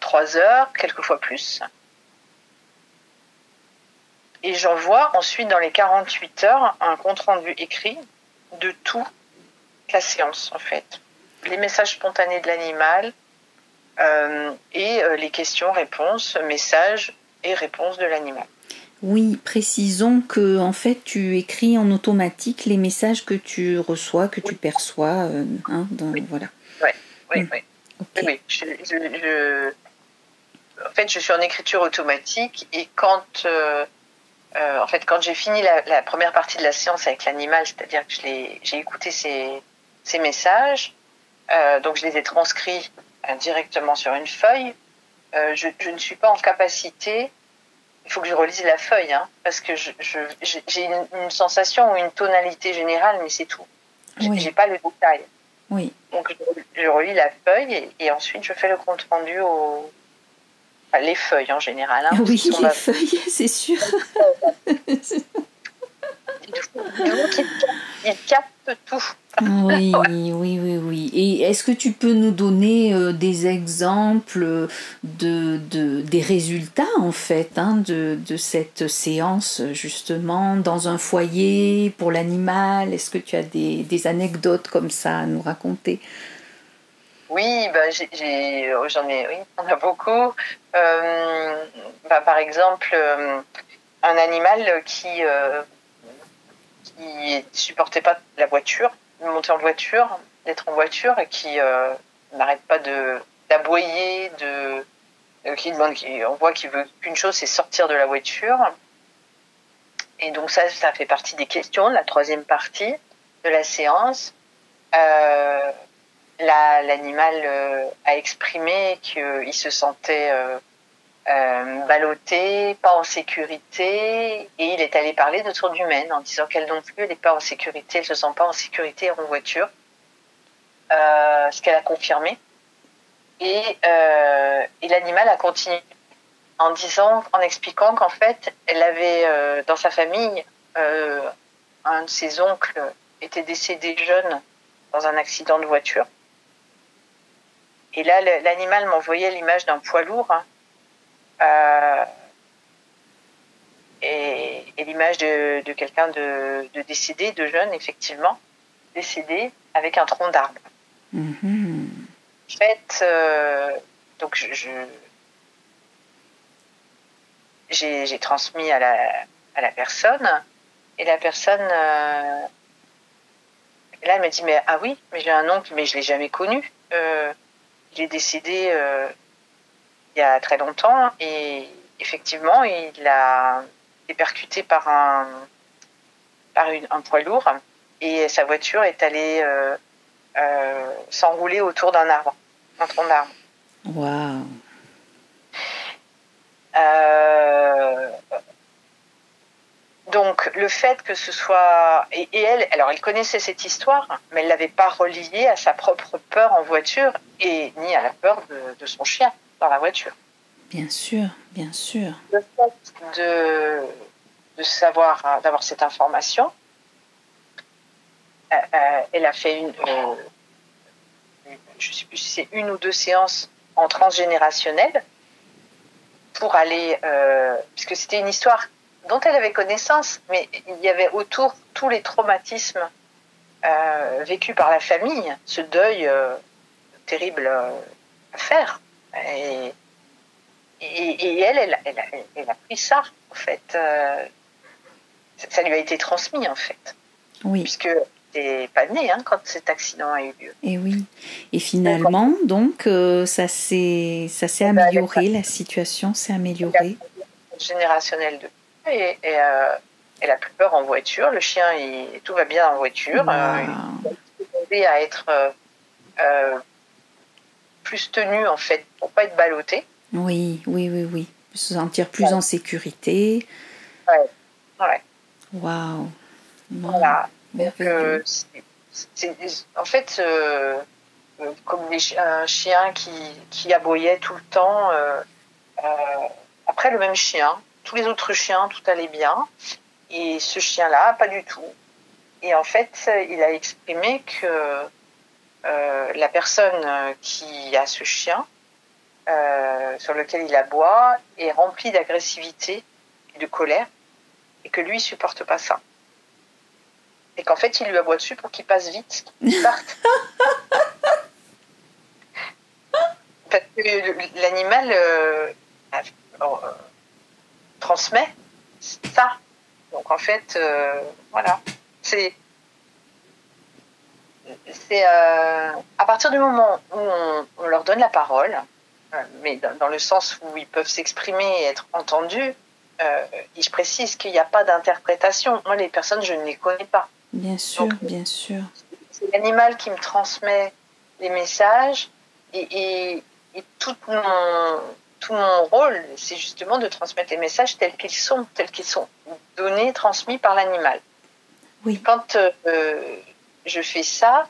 3 heures, quelquefois plus. Et j'envoie ensuite, dans les 48 heures, un compte-rendu écrit de toute la séance, en fait. Les messages spontanés de l'animal et les questions-réponses, messages et réponses de l'animal. Oui, précisons que en fait tu écris en automatique les messages que tu reçois, que tu perçois, voilà. Oui. Okay. En fait, je suis en écriture automatique et quand j'ai fini la première partie de la séance avec l'animal, c'est-à-dire que j'ai écouté ses ces messages. Donc, je les ai transcrits directement sur une feuille. Je ne suis pas en capacité, il faut que je relise la feuille, hein, parce que j'ai une sensation ou une tonalité générale, mais c'est tout. Oui. J'ai pas le détail. Oui. Donc, je relis la feuille et ensuite, je fais le compte-rendu Enfin, les feuilles en général. Hein, oui, les feuilles, c'est sûr. Il capte tout. Oui, oui, oui, oui. Et est-ce que tu peux nous donner des exemples des résultats, en fait, hein, de cette séance, justement, dans un foyer, pour l'animal? Est-ce que tu as des anecdotes comme ça à nous raconter? Oui, bah, j'en ai, oui, on a beaucoup. Par exemple, un animal qui supportait pas la voiture, de monter en voiture, d'être en voiture et qui n'arrête pas d'aboyer, on voit qu'il veut qu'une chose, c'est sortir de la voiture. Et donc ça fait partie des questions, la troisième partie de la séance. L'animal a exprimé qu'il se sentait ballotté, pas en sécurité, et il est allé parler de son humaine en disant qu'elle non plus, elle n'est pas en sécurité, elle se sent pas en sécurité en voiture, ce qu'elle a confirmé. Et l'animal a continué en expliquant qu'en fait, elle avait dans sa famille un de ses oncles était décédé jeune dans un accident de voiture. Et là, l'animal m'envoyait l'image d'un poids lourd. Et l'image de quelqu'un de décédé, de jeune, effectivement, décédé avec un tronc d'arbre. Mm-hmm. En fait, donc j'ai transmis à la personne, et la personne, là, elle me dit, mais ah oui, mais j'ai un oncle, mais je l'ai jamais connu. Il est décédé il y a très longtemps, et effectivement, il a été percuté par un poids lourd, et sa voiture est allée s'enrouler autour d'un tronc d'arbre. Waouh. Donc le fait que ce soit et elle, alors elle connaissait cette histoire, mais elle l'avait pas reliée à sa propre peur en voiture et ni à la peur de son chien dans la voiture. Bien sûr, bien sûr. Le fait de savoir, d'avoir cette information, elle a fait je sais plus si c'est une ou deux séances en transgénérationnel pour aller, puisque c'était une histoire dont elle avait connaissance, mais il y avait autour tous les traumatismes vécus par la famille, ce deuil terrible à faire. Et elle a pris ça, en fait. Ça lui a été transmis, en fait. Oui. Puisque n'était pas née quand cet accident a eu lieu. Et oui. Et finalement, donc, ça s'est amélioré, la situation s'est améliorée. Générationnel de et elle a plus peur en voiture. Le chien, tout va bien en voiture. Wow. Il a à être plus tenu, en fait, pour pas être ballotté. Oui. Se sentir plus en sécurité. Ouais. Waouh. Voilà. Merveilleux. En fait, comme un chien qui aboyait tout le temps. Après, le même chien, tous les autres chiens, tout allait bien. Et ce chien-là, pas du tout. Et en fait, il a exprimé que la personne qui a ce chien, sur lequel il aboie, est remplie d'agressivité et de colère, et que lui, il supporte pas ça. Et qu'en fait, il lui aboie dessus pour qu'il passe vite, qu'il parte. Parce que l'animal transmet ça. Donc en fait, voilà. C'est à partir du moment où on leur donne la parole, mais dans le sens où ils peuvent s'exprimer et être entendus, et je précise qu'il n'y a pas d'interprétation. Moi, les personnes, je ne les connais pas. Bien sûr, donc, bien sûr. c'est l'animal qui me transmet les messages et tout mon rôle, c'est justement de transmettre les messages tels qu'ils sont donnés, transmis par l'animal. Oui. Quand je fais ça,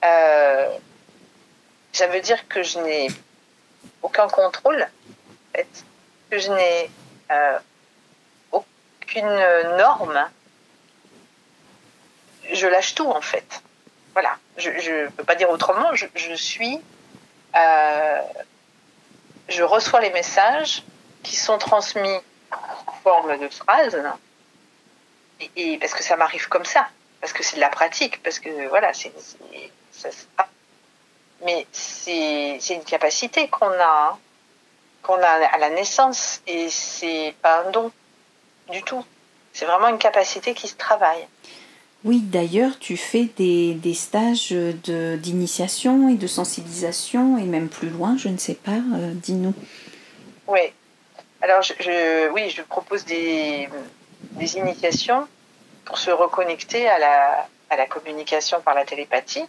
ça veut dire que je n'ai aucun contrôle, en fait, que je n'ai aucune norme. Je lâche tout, en fait. Voilà. Je ne peux pas dire autrement. Je suis... je reçois les messages qui sont transmis en forme de phrases, et parce que ça m'arrive comme ça, parce que c'est de la pratique, parce que voilà, mais c'est une capacité qu'on a à la naissance, et c'est pas un don du tout. C'est vraiment une capacité qui se travaille. Oui, d'ailleurs, tu fais des stages d'initiation et de sensibilisation, et même plus loin, je ne sais pas, dis-nous. Oui. Alors, je propose des initiations pour se reconnecter à la communication par la télépathie,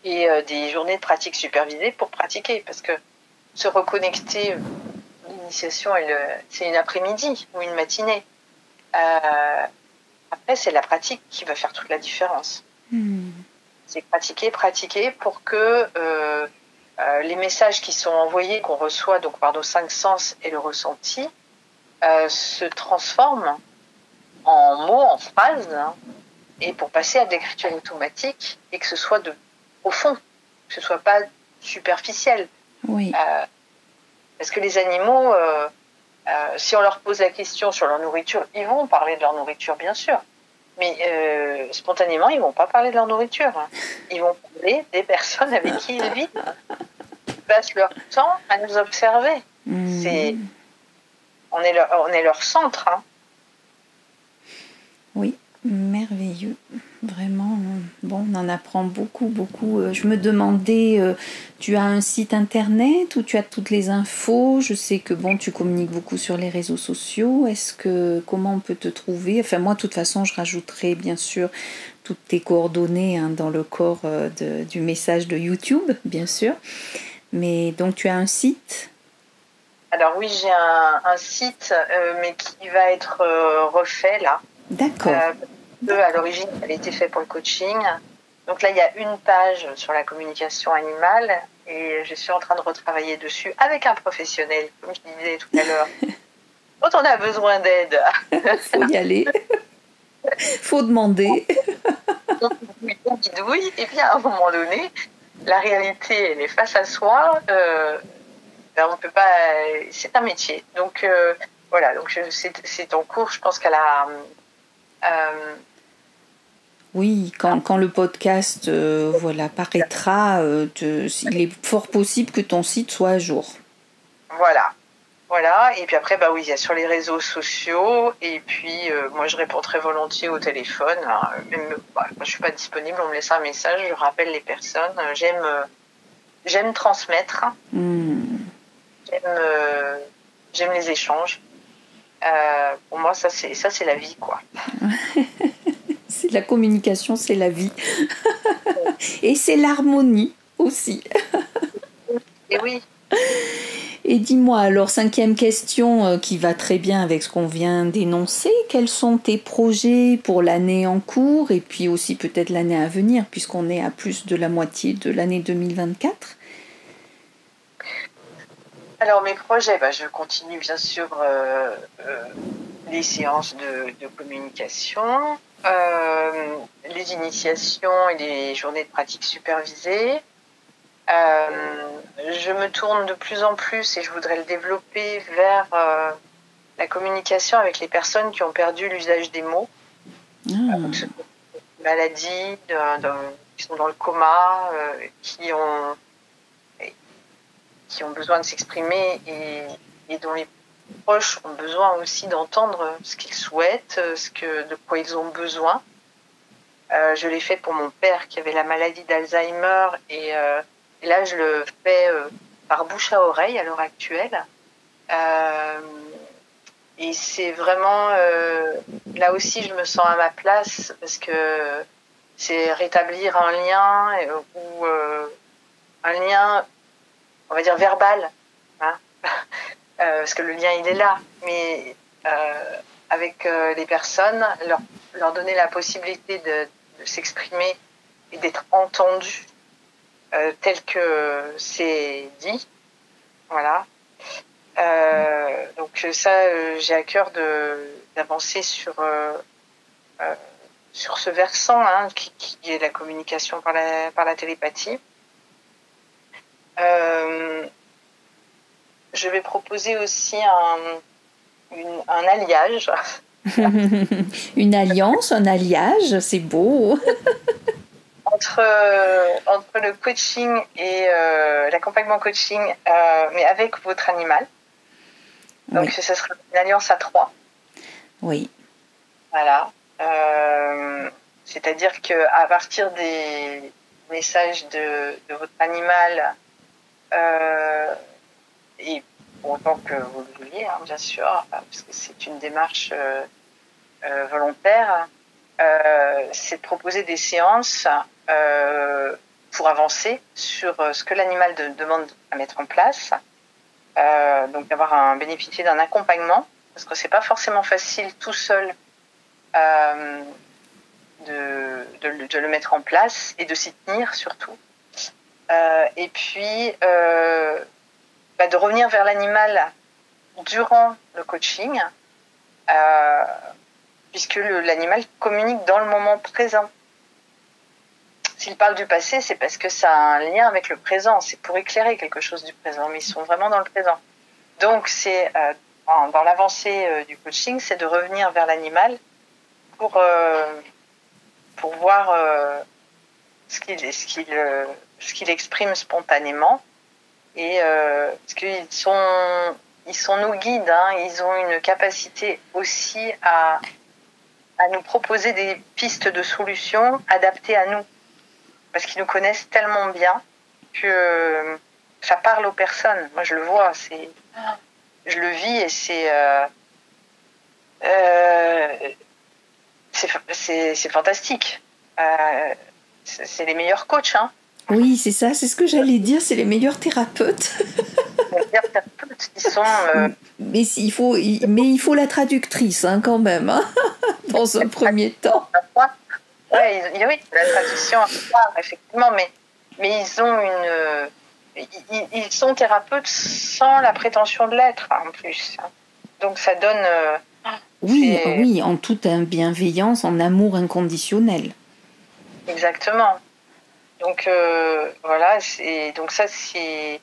et des journées de pratique supervisée pour pratiquer, parce que se reconnecter, l'initiation, c'est une après-midi ou une matinée. Après, c'est la pratique qui va faire toute la différence. C'est pratiquer pour que les messages qui sont envoyés, qu'on reçoit donc par nos 5 sens et le ressenti, se transforment en mots, en phrases, et pour passer à l'écriture automatique, et que ce soit de profond, que ce soit pas superficiel. Oui. Parce que les animaux, si on leur pose la question sur leur nourriture, ils vont parler de leur nourriture, bien sûr. Mais spontanément, ils vont pas parler de leur nourriture. Ils vont parler des personnes avec qui ils vivent. Ils passent leur temps à nous observer. On est leur centre. Oui, merveilleux. Vraiment, bon, on en apprend beaucoup. Je me demandais, tu as un site internet où tu as toutes les infos? Je sais que bon, tu communiques beaucoup sur les réseaux sociaux. Comment on peut te trouver? Enfin, moi, de toute façon, je rajouterai bien sûr toutes tes coordonnées dans le corps du message de YouTube, bien sûr. Mais donc, tu as un site? Alors oui, j'ai un site, mais qui va être refait là. D'accord. À l'origine, elle a été faite pour le coaching. Donc là, il y a une page sur la communication animale, et je suis en train de retravailler dessus avec un professionnel, comme je disais tout à l'heure. Quand on a besoin d'aide, faut y aller. Faut demander. On bidouille, et puis à un moment donné, la réalité, elle est face à soi. On peut pas. C'est un métier. Donc voilà. Donc c'est en cours. Je pense qu'elle a. Oui, quand le podcast paraîtra, il est fort possible que ton site soit à jour. Voilà. Et puis après, il y a sur les réseaux sociaux. Et puis, moi, je réponds très volontiers au téléphone. Même, je suis pas disponible, on me laisse un message, je rappelle les personnes. J'aime transmettre. J'aime les échanges. Pour moi, ça c'est la vie, quoi. C'est la communication, c'est la vie. Et c'est l'harmonie aussi. Et oui. Et dis-moi alors, 5e question qui va très bien avec ce qu'on vient d'énoncer. Quels sont tes projets pour l'année en cours et puis aussi peut-être l'année à venir, puisqu'on est à plus de la moitié de l'année 2024? Alors mes projets, je continue bien sûr les séances de communication, les initiations et les journées de pratique supervisée. Je me tourne de plus en plus, et je voudrais le développer, vers la communication avec les personnes qui ont perdu l'usage des mots, maladies, qui sont dans le coma, qui ont besoin de s'exprimer, et dont les proches ont besoin aussi d'entendre ce qu'ils souhaitent, de quoi ils ont besoin. Je l'ai fait pour mon père qui avait la maladie d'Alzheimer, et là je le fais par bouche à oreille à l'heure actuelle. Et c'est vraiment là aussi je me sens à ma place, parce que c'est rétablir un lien ou un lien, on va dire, verbal, hein. Parce que le lien, il est là, mais avec les personnes, leur donner la possibilité de s'exprimer et d'être entendu tel que c'est dit. Voilà. Donc ça, j'ai à cœur d'avancer sur ce versant, hein, qui est la communication par la télépathie. Je vais proposer aussi un alliage. Une alliance, un alliage, c'est beau. entre le coaching et l'accompagnement coaching, mais avec votre animal. Donc, oui. Ce sera une alliance à 3. Oui. Voilà. C'est-à-dire qu'à partir des messages de votre animal, et autant que vous le vouliez, hein, bien sûr, parce que c'est une démarche volontaire, c'est de proposer des séances pour avancer sur ce que l'animal demande à mettre en place. Donc d'avoir bénéficié d'un accompagnement, parce que c'est pas forcément facile tout seul de le mettre en place et de s'y tenir surtout. Et puis de revenir vers l'animal durant le coaching, puisque l'animal communique dans le moment présent. S'il parle du passé, c'est parce que ça a un lien avec le présent, c'est pour éclairer quelque chose du présent, mais ils sont vraiment dans le présent. Donc c'est dans l'avancée du coaching, c'est de revenir vers l'animal pour voir ce qu'il exprime spontanément, et parce qu'ils sont nos guides, hein, ils ont une capacité aussi à nous proposer des pistes de solutions adaptées à nous, parce qu'ils nous connaissent tellement bien que ça parle aux personnes. Moi, je le vois, je le vis, et c'est fantastique. C'est les meilleurs coachs, hein. Oui, c'est ça, c'est ce que j'allais dire, c'est les meilleurs thérapeutes. Les meilleurs thérapeutes, ils sont... Mais il faut la traductrice, hein, quand même, hein, dans un premier temps. Oui, la traduction, effectivement, mais ils ont ils sont thérapeutes sans la prétention de l'être, en plus. Donc ça donne... oui, en toute bienveillance, en amour inconditionnel. Exactement. Donc voilà, donc ça c'est...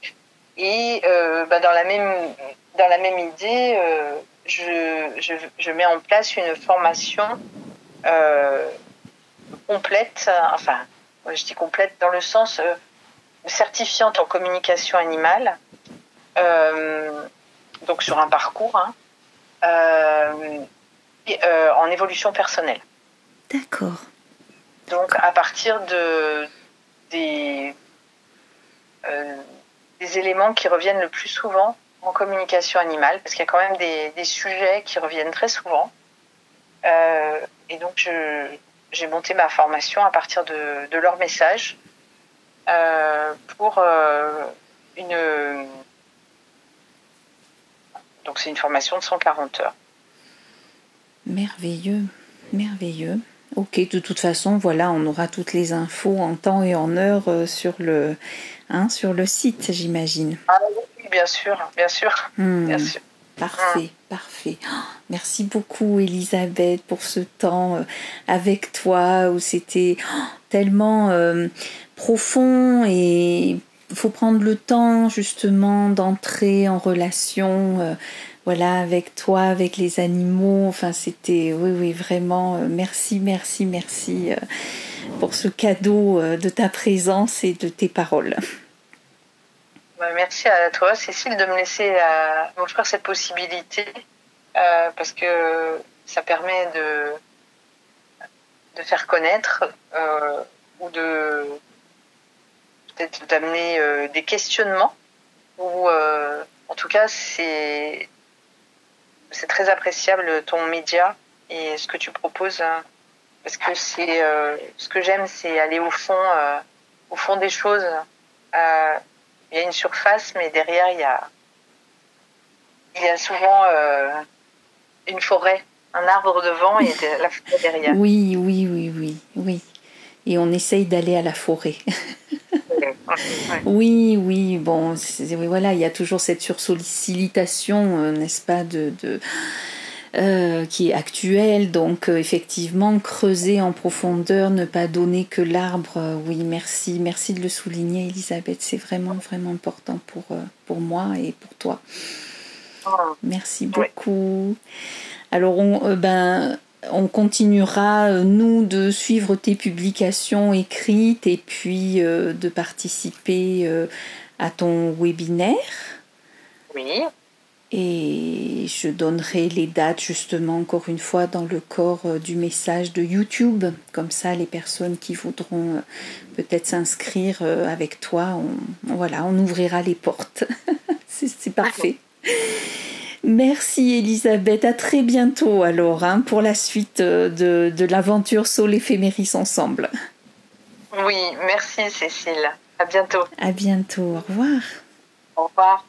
Et dans la même idée, je mets en place une formation complète, enfin, je dis complète dans le sens certifiante en communication animale, donc sur un parcours, hein, et en évolution personnelle. D'accord. Donc à partir des éléments qui reviennent le plus souvent en communication animale, parce qu'il y a quand même des sujets qui reviennent très souvent. Et donc j'ai monté ma formation à partir de leurs messages pour donc c'est une formation de 140 heures. Merveilleux, merveilleux. Ok, de toute façon, voilà, on aura toutes les infos en temps et en heure sur le site, j'imagine. Ah oui, bien sûr, bien sûr. Bien sûr. Parfait, parfait. Oh, merci beaucoup, Elisabeth, pour ce temps avec toi, où c'était tellement profond, et il faut prendre le temps justement d'entrer en relation voilà, avec toi, avec les animaux. Enfin, c'était, oui, vraiment, merci pour ce cadeau de ta présence et de tes paroles. Merci à toi, Cécile, de me laisser m'offrir cette possibilité, parce que ça permet de faire connaître ou peut-être d'amener des questionnements, ou en tout cas c'est très appréciable ton média et ce que tu proposes parce que c'est ce que j'aime, c'est aller au fond des choses. Il y a une surface, mais derrière il y a souvent une forêt, un arbre devant et la forêt derrière. Oui, oui, oui, oui, oui. Et on essaye d'aller à la forêt. Ouais. Oui, oui, bon, oui, voilà, il y a toujours cette sursollicitation, n'est-ce pas, qui est actuelle. Donc, effectivement, creuser en profondeur, ne pas donner que l'arbre. Oui, merci, merci de le souligner, Elisabeth. C'est vraiment, vraiment important pour moi et pour toi. Merci beaucoup. Alors, on continuera, nous, de suivre tes publications écrites et puis de participer à ton webinaire. Oui. Et je donnerai les dates, justement, encore une fois, dans le corps du message de YouTube. Comme ça, les personnes qui voudront peut-être s'inscrire avec toi, on ouvrira les portes. C'est parfait. Merci Elisabeth, à très bientôt alors pour la suite de l'aventure Sol Éphéméris ensemble. Oui, merci Cécile. À bientôt. À bientôt, au revoir. Au revoir.